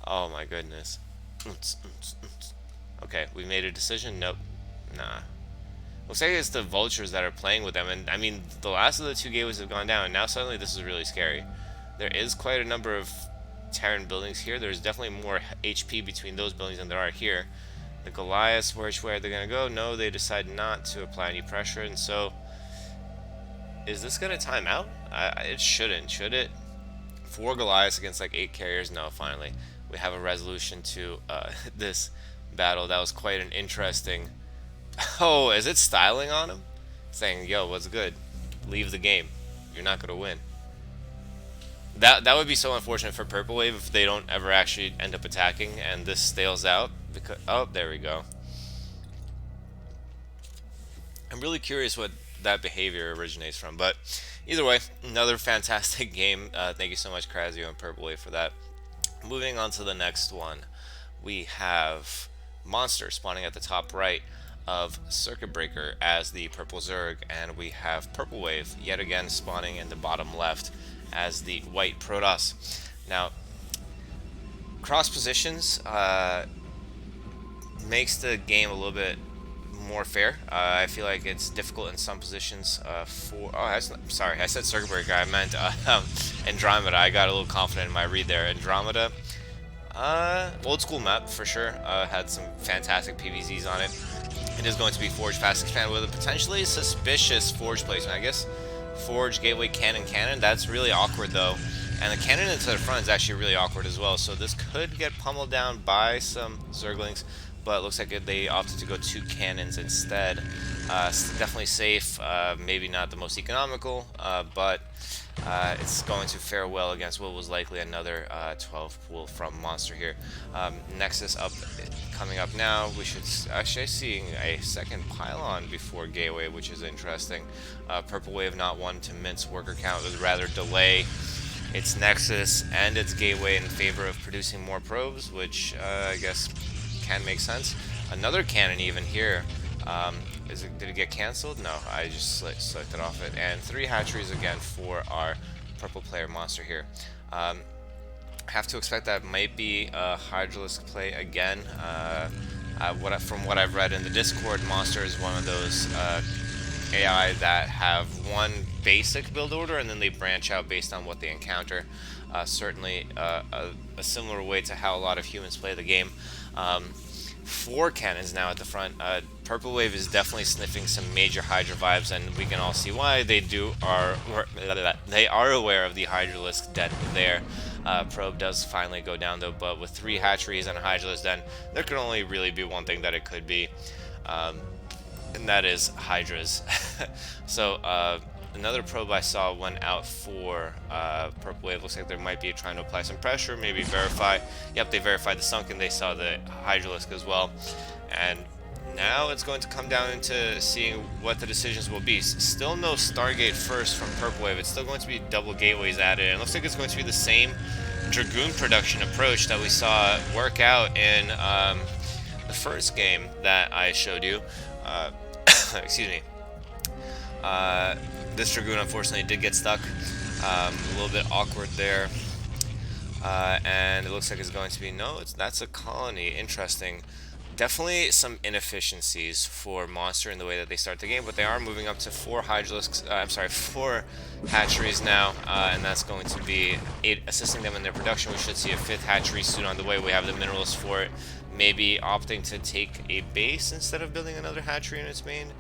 Oh my goodness. Okay, we made a decision. Nope. Nah. Looks like it's the vultures that are playing with them. And I mean, the last of the 2 gateways have gone down, and now suddenly this is really scary. There is quite a number of Terran buildings here. There's definitely more HP between those buildings than there are here. The Goliaths, which way are they going to go? No, they decide not to apply any pressure, and so is this going to time out? It shouldn't, should it? 4 Goliaths against like 8 carriers. No, finally we have a resolution to this battle. That was quite an interesting. Oh, is it styling on him? Saying, yo, what's good? Leave the game. You're not going to win. That would be so unfortunate for Purple Wave if they don't ever actually end up attacking and this stales out. Because, oh, there we go. I'm really curious what that behavior originates from. But either way, another fantastic game. Thank you so much, Krasio and Purple Wave, for that. Moving on to the next one, we have Monster spawning at the top right of Circuit Breaker as the Purple Zerg, and we have Purple Wave yet again spawning in the bottom left as the White Protoss. Now, cross positions makes the game a little bit more fair. I feel like it's difficult in some positions sorry, I said Circuit Breaker, I meant Andromeda. I got a little confident in my read there. Andromeda, old school map for sure, had some fantastic PVZs on it. It is going to be Forge Fast Expand with a potentially suspicious Forge placement. I guess Forge, Gateway, Cannon, that's really awkward though. And the cannon into the front is actually really awkward as well, so this could get pummeled down by some Zerglings, but it looks like they opted to go 2 cannons instead. Definitely safe, maybe not the most economical, but it's going to fare well against what was likely another 12 pool from Monster here. Nexus coming up now. We should actually seeing a second pylon before Gateway, which is interesting. Purple Wave not one to mince worker count, but rather delay its Nexus and its Gateway in favor of producing more probes, which I guess can make sense. Another cannon even here. Did it get canceled? No, I just selected off it. And 3 hatcheries again for our purple player monster here. Have to expect that might be a Hydralisk play again. From what I've read in the Discord, Monster is one of those AI that have one basic build order and then they branch out based on what they encounter. Certainly a similar way to how a lot of humans play the game. 4 cannons now at the front. Purple Wave is definitely sniffing some major Hydra vibes, and we can all see why. They are aware of the Hydralisk den there. Probe does finally go down though, but with 3 hatcheries and a Hydralisk den, there can only really be one thing that it could be, and that is Hydras. So another probe I saw went out for Purple Wave. Looks like they might be trying to apply some pressure, maybe verify. Yep, they verified the sunken. They saw the Hydralisk as well. And now it's going to come down into seeing what the decisions will be. Still no Stargate first from Purple Wave. It's still going to be double gateways added. And it looks like it's going to be the same Dragoon production approach that we saw work out in the first game that I showed you. Excuse me. This Dragoon unfortunately did get stuck. A little bit awkward there. And it looks like it's going to be, no, that's a colony. Interesting. Definitely some inefficiencies for Monster in the way that they start the game, but they are moving up to 4 hatcheries now, and that's going to be assisting them in their production. We should see a 5th hatchery soon on the way. We have the minerals for it. Maybe opting to take a base instead of building another hatchery in its main.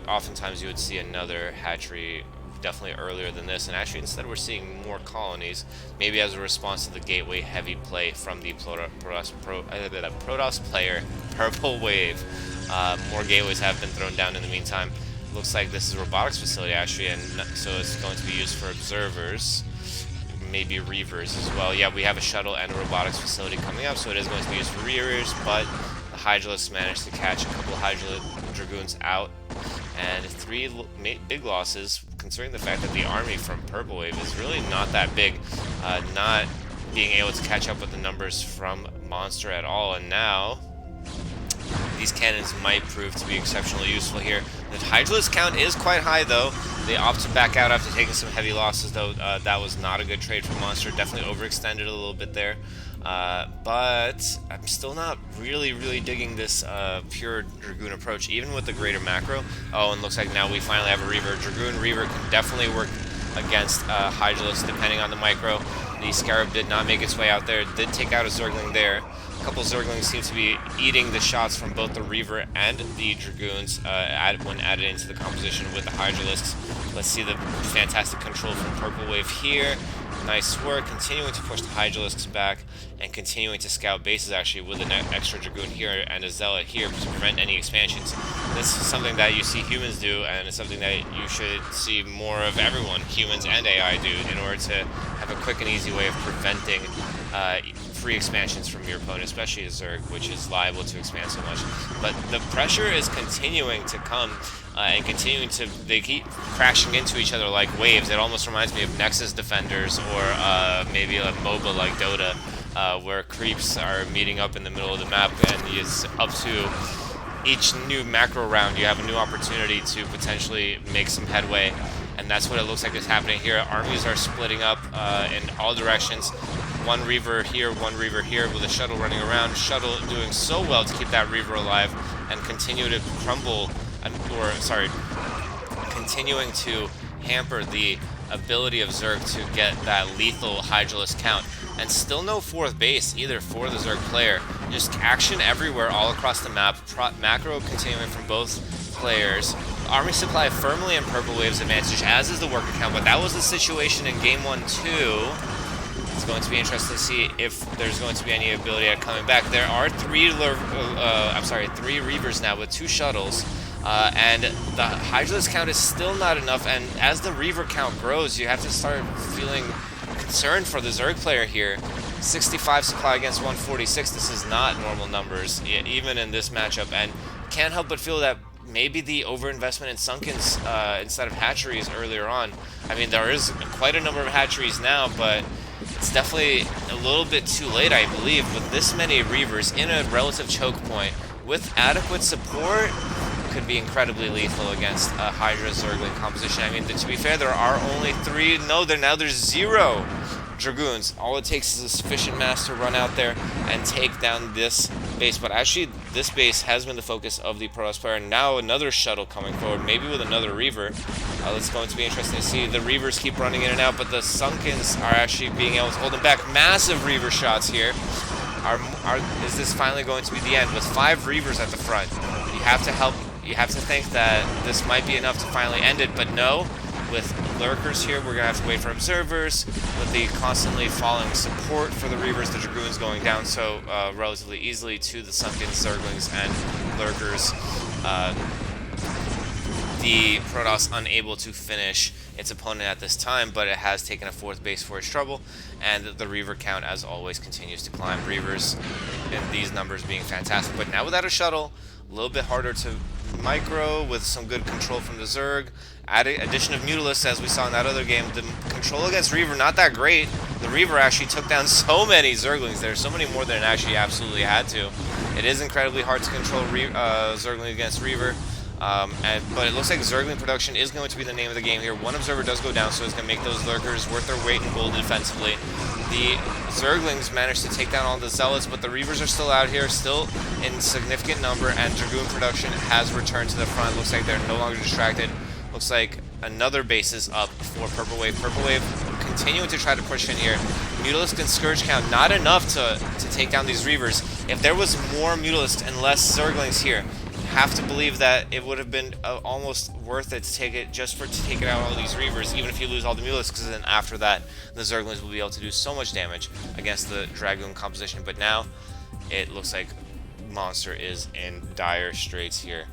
Oftentimes you would see another hatchery definitely earlier than this, and actually instead we're seeing more colonies, maybe as a response to the gateway heavy play from the Protoss player Purple Wave. More gateways have been thrown down in the meantime. Looks like this is a robotics facility actually, and so it's going to be used for observers, maybe reavers as well. Yeah, we have a shuttle and a robotics facility coming up, so it is going to be used for reavers, but the Hydralisks managed to catch a couple of Hydra Dragoons out, and 3 big losses, considering the fact that the army from Purple Wave is really not that big, not being able to catch up with the numbers from Monster at all. And now these cannons might prove to be exceptionally useful here. The Hydralisk count is quite high though. They opt to back out after taking some heavy losses though. That was not a good trade for Monster, definitely overextended a little bit there. But I'm still not really digging this pure Dragoon approach, even with the greater macro. Oh, and looks like now we finally have a Reaver. Dragoon Reaver can definitely work against Hydralisk depending on the micro. The Scarab did not make its way out there, did take out a Zergling there. A couple of Zerglings seem to be eating the shots from both the Reaver and the Dragoons when added into the composition with the Hydralisks. Let's see the fantastic control from Purple Wave here. Nice work, continuing to push the Hydralisks back and continuing to scout bases actually with an extra Dragoon here and a Zealot here to prevent any expansions. This is something that you see humans do, and it's something that you should see more of everyone, humans and AI, do in order to have a quick and easy way of preventing free expansions from your opponent, especially a Zerg, which is liable to expand so much. But the pressure is continuing to come and continuing to, they keep crashing into each other like waves. It almost reminds me of Nexus Defenders or maybe a MOBA like Dota, where creeps are meeting up in the middle of the map, and it's up to each new macro round you have a new opportunity to potentially make some headway, and that's what it looks like is happening here. Armies are splitting up in all directions. One Reaver here with a shuttle running around. Shuttle doing so well to keep that Reaver alive and continue to crumble, continuing to hamper the ability of Zerg to get that lethal Hydralisk count. And still no 4th base either for the Zerg player. Just action everywhere all across the map. Macro continuing from both players. Army supply firmly in Purple Wave's advantage, as is the worker count, but that was the situation in game 1 too. It's going to be interesting to see if there's going to be any ability at coming back. There are 3 Reavers now with 2 shuttles. And the Hydralisk count is still not enough, and as the Reaver count grows, you have to start feeling concerned for the Zerg player here. 65 supply against 146, this is not normal numbers, even in this matchup, and can't help but feel that maybe the overinvestment in Sunkens instead of hatcheries earlier on I mean, there is quite a number of hatcheries now, but it's definitely a little bit too late, I believe, with this many Reavers in a relative choke point. With adequate support, could be incredibly lethal against a Hydra Zergling composition. I mean, to be fair, there are only 3. No, now there's 0 Dragoons. All it takes is a sufficient mass to run out there and take down this base. But actually, this base has been the focus of the Protoss player. And now another shuttle coming forward, maybe with another Reaver. It's going to be interesting to see. The Reavers keep running in and out, but the Sunkens are actually being able to hold them back. Massive Reaver shots here. Is this finally going to be the end? With 5 Reavers at the front, you have to think that this might be enough to finally end it, but no. With lurkers here, we're going to have to wait for observers. With the constantly falling support for the Reavers, the Dragoons going down so relatively easily to the Sunken Zerglings and lurkers. The Protoss unable to finish its opponent at this time, but it has taken a 4th base for its trouble, and the Reaver count, as always, continues to climb. Reavers in these numbers being fantastic, but now without a shuttle, a little bit harder to micro with some good control from the Zerg. Addition of Mutalisks, as we saw in that other game. The control against Reaver, not that great. The Reaver actually took down so many Zerglings there, so many more than it actually absolutely had to. It is incredibly hard to control Zergling against Reaver. But it looks like Zergling production is going to be the name of the game here. One observer does go down, so it's going to make those lurkers worth their weight in gold defensively. The Zerglings managed to take down all the Zealots, but the Reavers are still out here, still in significant number, and Dragoon production has returned to the front. Looks like they're no longer distracted. Looks like another base is up for Purple Wave. Purple Wave continuing to try to push in here. Mutalisk and Scourge count, not enough to take down these Reavers. If there was more Mutalisks and less Zerglings here, have to believe that it would have been almost worth it to take it out all these Reavers, even if you lose all the Mutalisks, because then after that the Zerglings will be able to do so much damage against the Dragoon composition. But now it looks like Monster is in dire straits here.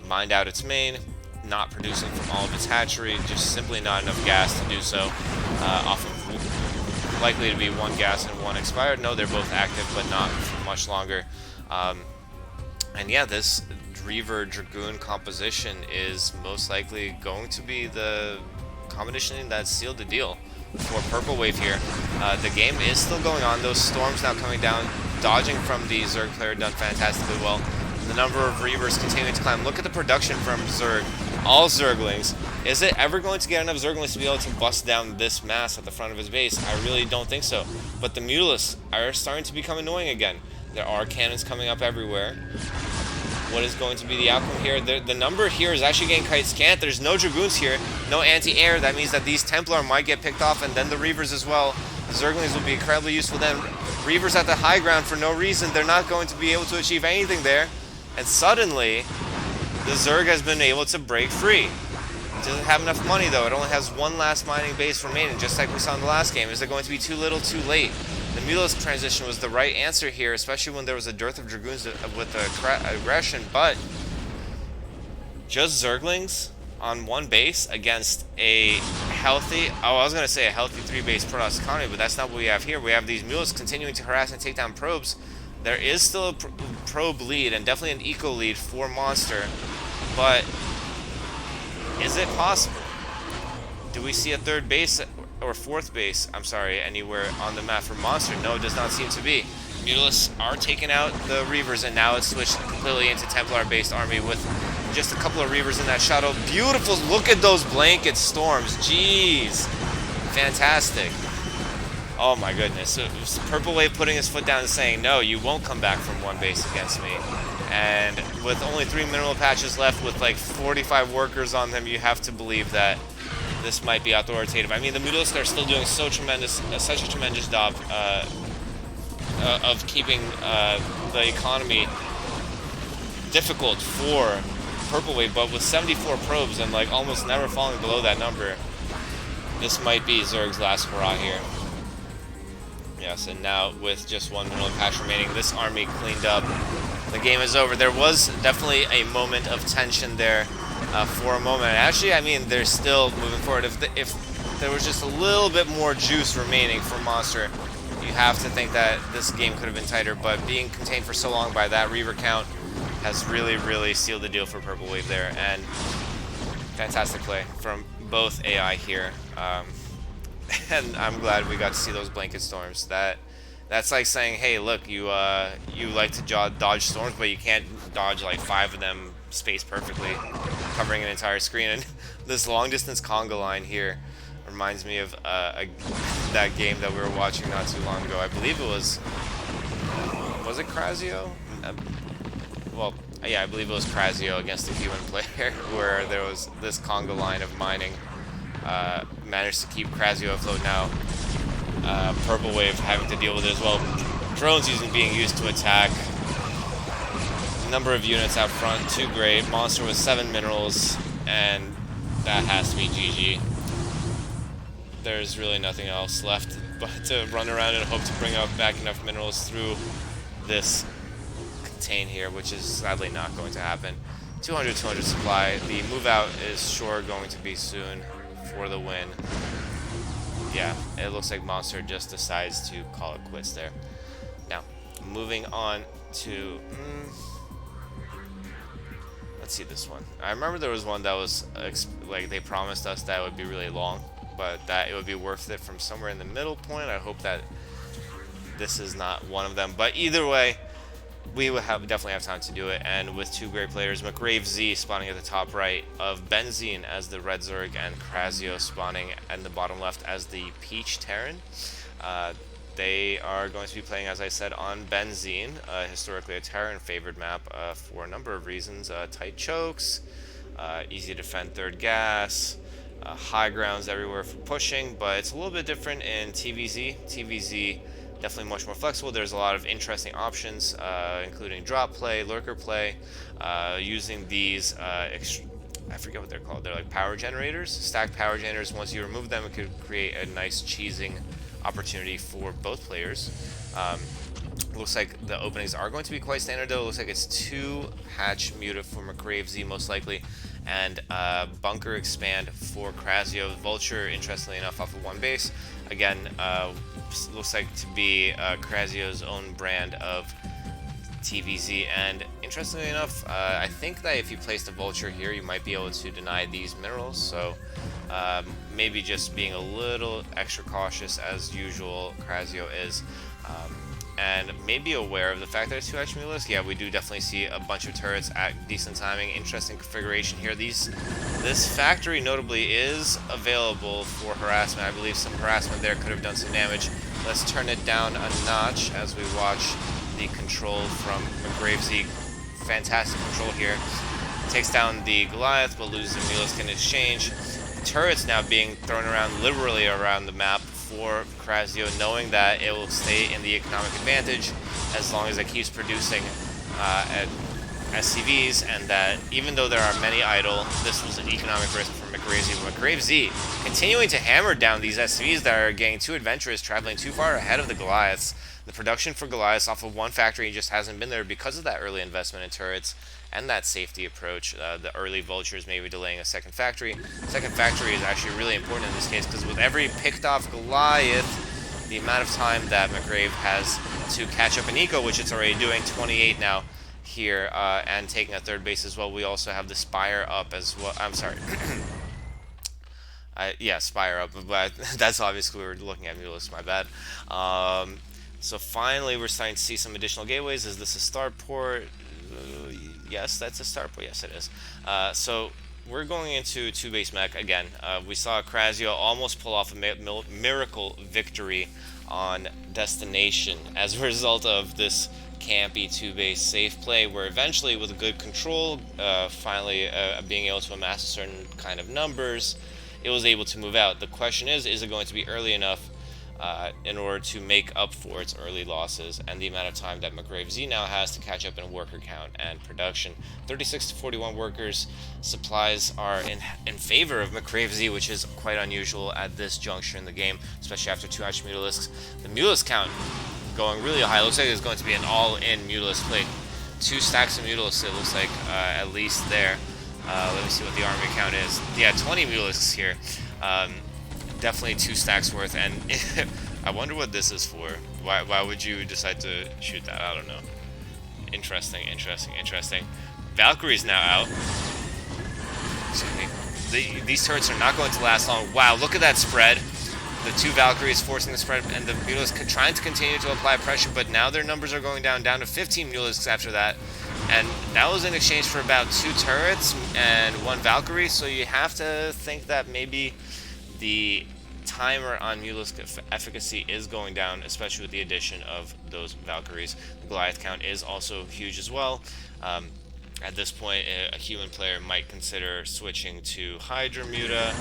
Mined out its main, not producing from all of its hatchery, just simply not enough gas to do so. Off of likely to be 1 gas and 1 expired. No, they're both active, but not for much longer. And yeah, this Reaver Dragoon composition is most likely going to be the combination that sealed the deal for Purple Wave here. The game is still going on. Those storms now coming down, dodging from the Zerg player done fantastically well. The number of Reavers continuing to climb. Look at the production from Zerg. All Zerglings. Is it ever going to get enough Zerglings to be able to bust down this mass at the front of his base? I really don't think so. But the Mutalisks are starting to become annoying again. There are cannons coming up everywhere. What is going to be the outcome here? The number here is actually getting quite scant. There's no Dragoons here, no anti-air. That means that these Templar might get picked off, and then the Reavers as well. The Zerglings will be incredibly useful then. Reavers at the high ground for no reason. They're not going to be able to achieve anything there. And suddenly, the Zerg has been able to break free. It doesn't have enough money though. It only has 1 last mining base remaining, just like we saw in the last game. Is it going to be too little, too late? The Mutalisk transition was the right answer here, especially when there was a dearth of Dragoons with the aggression, but just Zerglings on 1 base against a healthy, I was going to say a healthy 3-base Protoss economy, but that's not what we have here. We have these Mutalisks continuing to harass and take down probes. There is still a probe lead, and definitely an eco lead for Monster, but is it possible? Do we see a 3rd base or 4th base, I'm sorry, anywhere on the map for Monster? No, it does not seem to be. Mutalisks are taking out the Reavers, and now it's switched completely into Templar-based army with just a couple of Reavers in that shuttle. Beautiful, look at those blanket storms, jeez. Fantastic. Oh my goodness. So Purple Wave putting his foot down and saying, no, you won't come back from 1 base against me. And with only 3 mineral patches left with like 45 workers on them, you have to believe that this might be authoritative. I mean, the Mutalisks are still doing such a tremendous job of keeping the economy difficult for Purple Wave, but with 74 probes and like almost never falling below that number, this might be Zerg's last hurrah here. Yes, and now with just 1 mineral patch remaining, this army cleaned up. The game is over. There was definitely a moment of tension there for a moment. Actually, I mean, they're still moving forward. If there was just a little bit more juice remaining for Monster, you have to think that this game could have been tighter, but being contained for so long by that Reaver count has really, really sealed the deal for Purple Wave there, and fantastic play from both AI here, and I'm glad we got to see those blanket storms. That's like saying, hey, look, you like to dodge storms, but you can't dodge like 5 of them spaced perfectly, covering an entire screen. And this long distance conga line here reminds me of that game that we were watching not too long ago. I believe it was it Crazio? Well, yeah, I believe it was Crazio against a human player, where there was this conga line of mining. Managed to keep Crazio afloat now. Purple Wave having to deal with it as well. Drones being used to attack. Number of units out front, 2 gray. Monster with 7 minerals, and that has to be GG. There's really nothing else left but to run around and hope to bring up back enough minerals through this contain here, which is sadly not going to happen. 200 supply. The move out is sure going to be soon for the win. Yeah, it looks like Monster just decides to call it quits there. Now, moving on to... let's see this one. I remember there was one that was, like, they promised us that it would be really long, but that it would be worth it from somewhere in the middle point. I hope that this is not one of them. But either way, we would definitely have time to do it, and with 2 great players, McRave Z spawning at the top right of Benzene as the Red Zerg, and Crazio spawning in the bottom left as the Peach Terran. They are going to be playing, as I said, on Benzene, historically a Terran favored map for a number of reasons. Tight chokes, easy to defend third gas, high grounds everywhere for pushing, but it's a little bit different in TVZ. TVZ definitely much more flexible. There's a lot of interesting options, including drop play, lurker play, using these, I forget what they're called. They're like power generators, stacked power generators. Once you remove them, it could create a nice cheesing opportunity for both players. Looks like the openings are going to be quite standard though. It looks like it's 2 hatch muta for McRave Z most likely, and bunker expand for Crazio. Vulture, interestingly enough, off of 1 base. Again, looks like to be Crazio's own brand of TVZ, and interestingly enough, I think that if you place the Vulture here, you might be able to deny these minerals, so maybe just being a little extra cautious as usual, Crazio is. And maybe aware of the fact that it's 2 hatch mutas. Yeah, we do definitely see a bunch of turrets at decent timing. Interesting configuration here. This factory notably is available for harassment. I believe some harassment there could have done some damage. Let's turn it down a notch as we watch the control from McRave Z. Fantastic control here. Takes down the Goliath, but loses the Mulus in exchange. Turrets now being thrown around, literally around the map, for Crazio, knowing that it will stay in the economic advantage as long as it keeps producing at SCVs, and that even though there are many idle, this was an economic risk for McRave Z. McRave Z continuing to hammer down these SCVs that are getting too adventurous, traveling too far ahead of the Goliaths. The production for Goliaths off of 1 factory just hasn't been there because of that early investment in turrets and that safety approach. The early Vultures maybe delaying a 2nd factory. 2nd factory is actually really important in this case, because with every picked off Goliath, the amount of time that McRave has to catch up in eco, which it's already doing, 28 now here, and taking a 3rd base as well. We also have the Spire up as well. I'm sorry. Yeah, Spire up, but that's obviously we were looking at Mulus, my bad. So finally we're starting to see some additional gateways. Is this a starport? Yes, that's a starport. Yes, it is. So we're going into 2 base mech again. We saw Crazio almost pull off a miracle victory on Destination as a result of this campy 2 base safe play, where eventually with good control, finally being able to amass a certain kind of numbers, it was able to move out. The question is it going to be early enough in order to make up for its early losses and the amount of time that McRave Z now has to catch up in worker count and production. 36 to 41 workers. Supplies are in favor of McRave Z, which is quite unusual at this juncture in the game, especially after 2 hatch mutalisks. The mutalisk count going really high. Looks like it's going to be an all-in mutalisk play. 2 stacks of mutalisks, it looks like, at least there. Let me see what the army count is. Yeah, 20 mutalisks here. Definitely 2 stacks worth, and I wonder what this is for. Why would you decide to shoot that? I don't know. Interesting. Valkyrie's now out. Excuse me. these turrets are not going to last long. Wow, look at that spread. The two Valkyries forcing the spread, and the Mulisks trying to continue to apply pressure, but now their numbers are going down to 15 Mulisks after that. And that was in exchange for about 2 turrets and 1 Valkyrie, so you have to think that maybe the timer on Mulisk efficacy is going down, especially with the addition of those Valkyries. The Goliath count is also huge as well. At this point, a human player might consider switching to Hydra Muta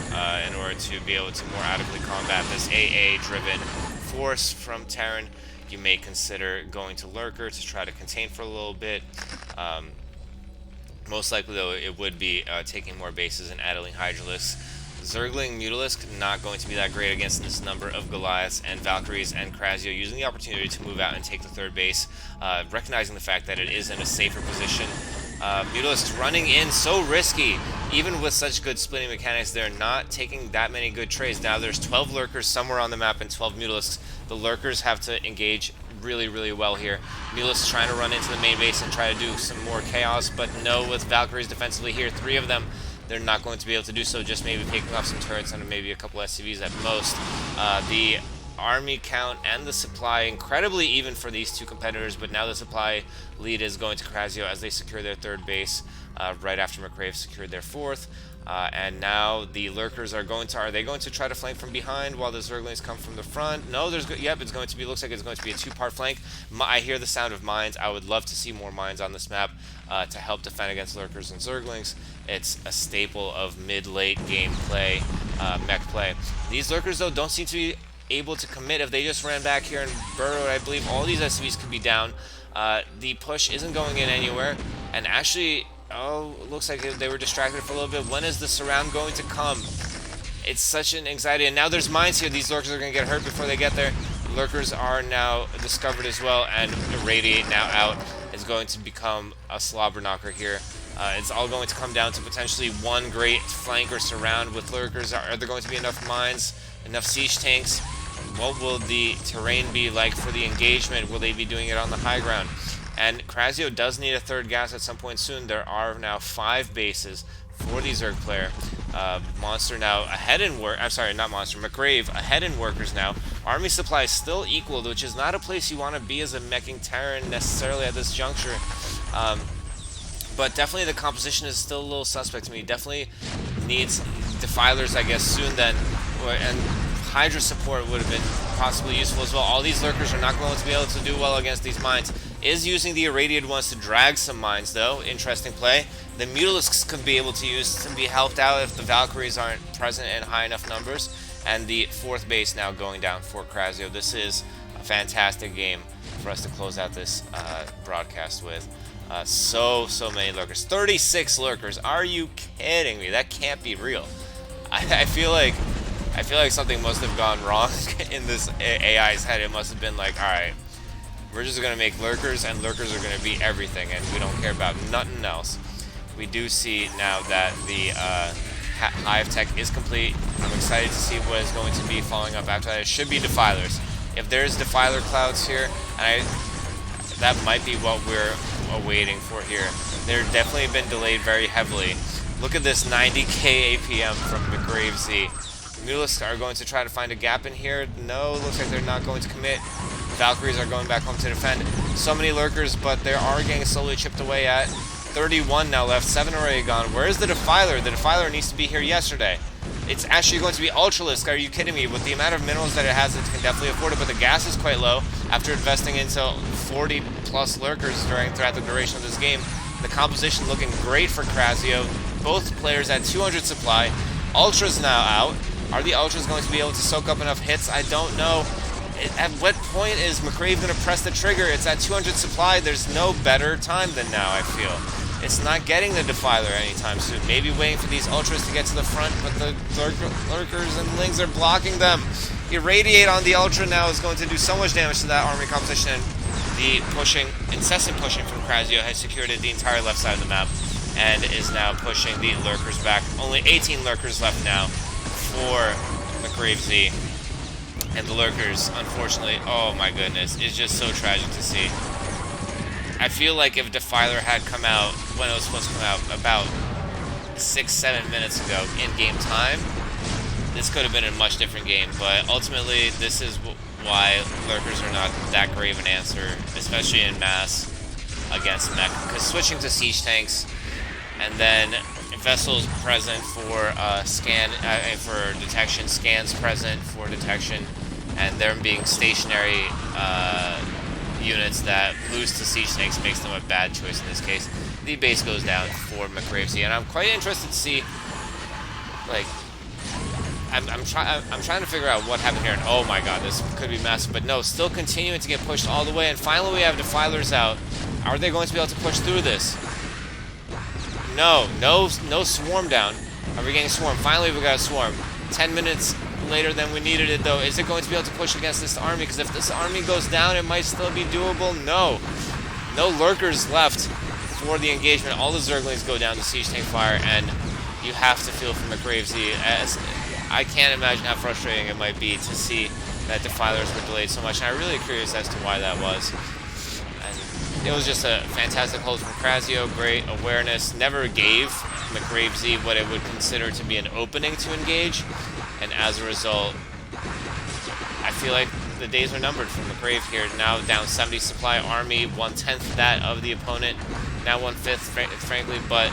in order to be able to more adequately combat this AA-driven force from Terran. You may consider going to Lurker to try to contain for a little bit. Most likely, though, it would be taking more bases and idling Hydralisks. Zergling Mutalisk not going to be that great against this number of Goliaths and Valkyries, and Krasio using the opportunity to move out and take the 3rd base, recognizing the fact that it is in a safer position. Mutalisk running in so risky. Even with such good splitting mechanics, they're not taking that many good trades. Now there's 12 Lurkers somewhere on the map and 12 Mutalisks. The Lurkers have to engage really, really well here. Mutalisks trying to run into the main base and try to do some more chaos, but no, with Valkyries defensively here, 3 of them, they're not going to be able to do so, just maybe picking off some turrets and maybe a couple SCVs at most. The army count and the supply incredibly even for these 2 competitors, but now the supply lead is going to Krasio as they secure their 3rd base right after McCrave secured their 4th. And now the Lurkers are going to try to flank from behind while the Zerglings come from the front? No, yep, it's going to be, looks like it's going to be a 2-part flank. I hear the sound of mines. I would love to see more mines on this map to help defend against Lurkers and Zerglings. It's a staple of mid-late game play, mech play. These Lurkers, though, don't seem to be able to commit. If they just ran back here and burrowed, I believe all these SCVs could be down. The push isn't going in anywhere, and actually, oh, it looks like they were distracted for a little bit. When is the surround going to come? It's such an anxiety, and now there's mines here. These Lurkers are going to get hurt before they get there. Lurkers are now discovered as well, and Irradiate now out is going to become a slobber knocker here. It's all going to come down to potentially one great flank or surround with Lurkers. Are there going to be enough mines, enough siege tanks? What will the terrain be like for the engagement? Will they be doing it on the high ground? And Krasio does need a 3rd gas at some point soon. There are now 5 bases for the Zerg player. Monster now ahead in work. I'm sorry, not Monster. McGrave ahead in workers now. Army supply is still equal, which is not a place you want to be as a meching Terran necessarily at this juncture. But definitely the composition is still a little suspect to me. Definitely needs defilers, I guess, soon then. And Hydra support would have been possibly useful as well. All these Lurkers are not going to be able to do well against these mines. Is using the irradiated ones to drag some mines, though. Interesting play. The Mutalisks could be able to use to be helped out if the Valkyries aren't present in high enough numbers. And the 4th base now going down for Krasio. This is a fantastic game for us to close out this broadcast with. So many Lurkers. 36 Lurkers. Are you kidding me? That can't be real. I feel like something must have gone wrong in this AI's head. It must have been like, alright, we're just going to make Lurkers, and Lurkers are going to be everything, and we don't care about nothing else. We do see now that the Hive Tech is complete. I'm excited to see what is going to be following up after that. It should be Defilers. If there's Defiler clouds here, that might be what we're awaiting for here. They're definitely been delayed very heavily. Look at this 90k APM from McGrave Z. Mutalisks are going to try to find a gap in here. No, looks like they're not going to commit. Valkyries are going back home to defend. So many Lurkers, but they are getting slowly chipped away at. 31 now left, 7 already gone. Where's the Defiler? The Defiler needs to be here yesterday. It's actually going to be Ultralisk. Are you kidding me? With the amount of minerals that it has, it can definitely afford it, but the gas is quite low after investing into 40 plus Lurkers throughout the duration of this game. The composition looking great for Krasio. Both players at 200 supply. Ultra's now out. Are the Ultras going to be able to soak up enough hits? I don't know. At what point is McCrave going to press the trigger? It's at 200 supply. There's no better time than now, I feel. It's not getting the Defiler anytime soon. Maybe waiting for these Ultras to get to the front, but the Lurkers and Lings are blocking them. Irradiate on the Ultra now is going to do so much damage to that army composition. The incessant pushing from Krasio has secured the entire left side of the map and is now pushing the Lurkers back. Only 18 Lurkers left now for McCrave Z. And the Lurkers, unfortunately, oh my goodness, it's just so tragic to see. I feel like if Defiler had come out when it was supposed to come out, about 6-7 minutes ago in game time, this could have been a much different game. But ultimately, this is why lurkers are not that great of an answer, especially in mass against mech. Because switching to siege tanks and then vessels present for for detection, scans present for detection, and them being stationary units that lose to siege tanks makes them a bad choice in this case. The base goes down for McRavesy, and I'm quite interested to see, like, I'm trying to figure out what happened here, and oh my god, this could be massive, but no, still continuing to get pushed all the way, and finally we have defilers out. Are they going to be able to push through this? No swarm down. Are we getting swarm? Finally we got a swarm. 10 minutes later than we needed it, though. Is it going to be able to push against this army? Because if this army goes down, it might still be doable. No lurkers left for the engagement. All the Zerglings go down to siege tank fire, and you have to feel for McRavesy, as I can't imagine how frustrating it might be to see that defilers were delayed so much, and I'm really curious as to why that was. And it was just a fantastic hold from Krasio, great awareness, never gave McRavesy what it would consider to be an opening to engage, and as a result, I feel like the days are numbered for McRave here. Now down 70 supply army, 1/10 that of the opponent, now 1/5 frankly, but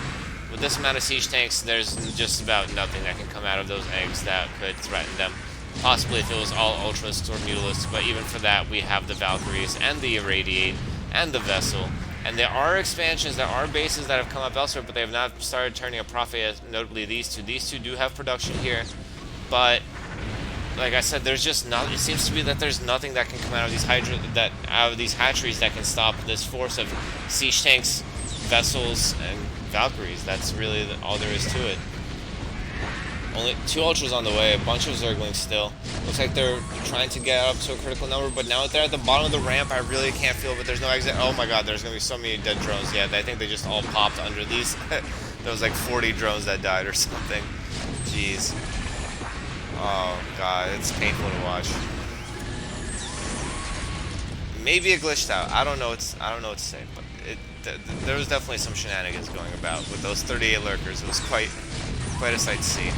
with this amount of siege tanks, there's just about nothing that can come out of those eggs that could threaten them. Possibly if it was all Ultras or Mutalisks, but even for that, we have the Valkyries and the Irradiate and the Vessel. And there are expansions, there are bases that have come up elsewhere, but they have not started turning a profit, as notably these two. These two do have production here, but like I said, there's just not. It seems to be that there's nothing that can come out of these hatcheries that can stop this force of siege tanks, vessels, and Valkyries. That's really all there is to it. Only 2 Ultras on the way, a bunch of Zerglings still. Looks like they're trying to get up to a critical number, but now that they're at the bottom of the ramp, I really can't feel, but there's no exit. Oh my god, there's going to be so many dead drones. Yeah, I think they just all popped under these. There was like 40 drones that died or something. Jeez. Oh god, it's painful to watch. Maybe it glitched out. I don't know what to say, but there was definitely some shenanigans going about with those 38 lurkers. It was quite a sight to see.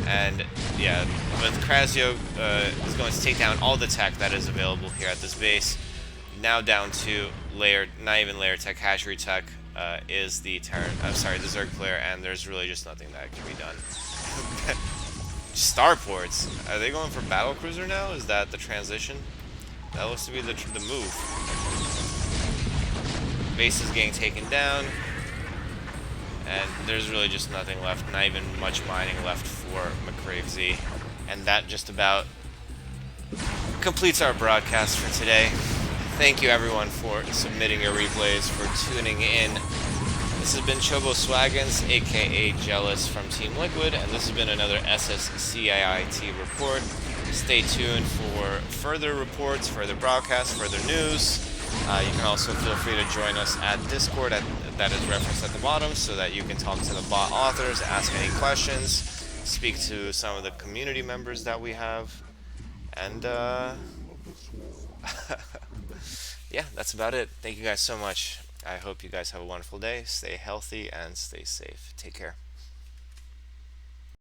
And yeah, but Krasio is going to take down all the tech that is available here at this base. Now down to not even layer tech, hatchery tech is the the Zerg player, and there's really just nothing that can be done. Starports. Are they going for battle cruiser now? Is that the transition? That looks to be the move. Base is getting taken down, and there's really just nothing left. Not even much mining left for McRavesy, and that just about completes our broadcast for today. Thank you everyone for submitting your replays, for tuning in. This has been Chobo Swaggins, aka Jealous from Team Liquid, and this has been another SSCAIT report. Stay tuned for further reports, further broadcasts, further news. You can also feel free to join us at Discord, that is referenced at the bottom, so that you can talk to the bot authors, ask any questions, speak to some of the community members that we have, and yeah, that's about it. Thank you guys so much. I hope you guys have a wonderful day. Stay healthy and stay safe. Take care.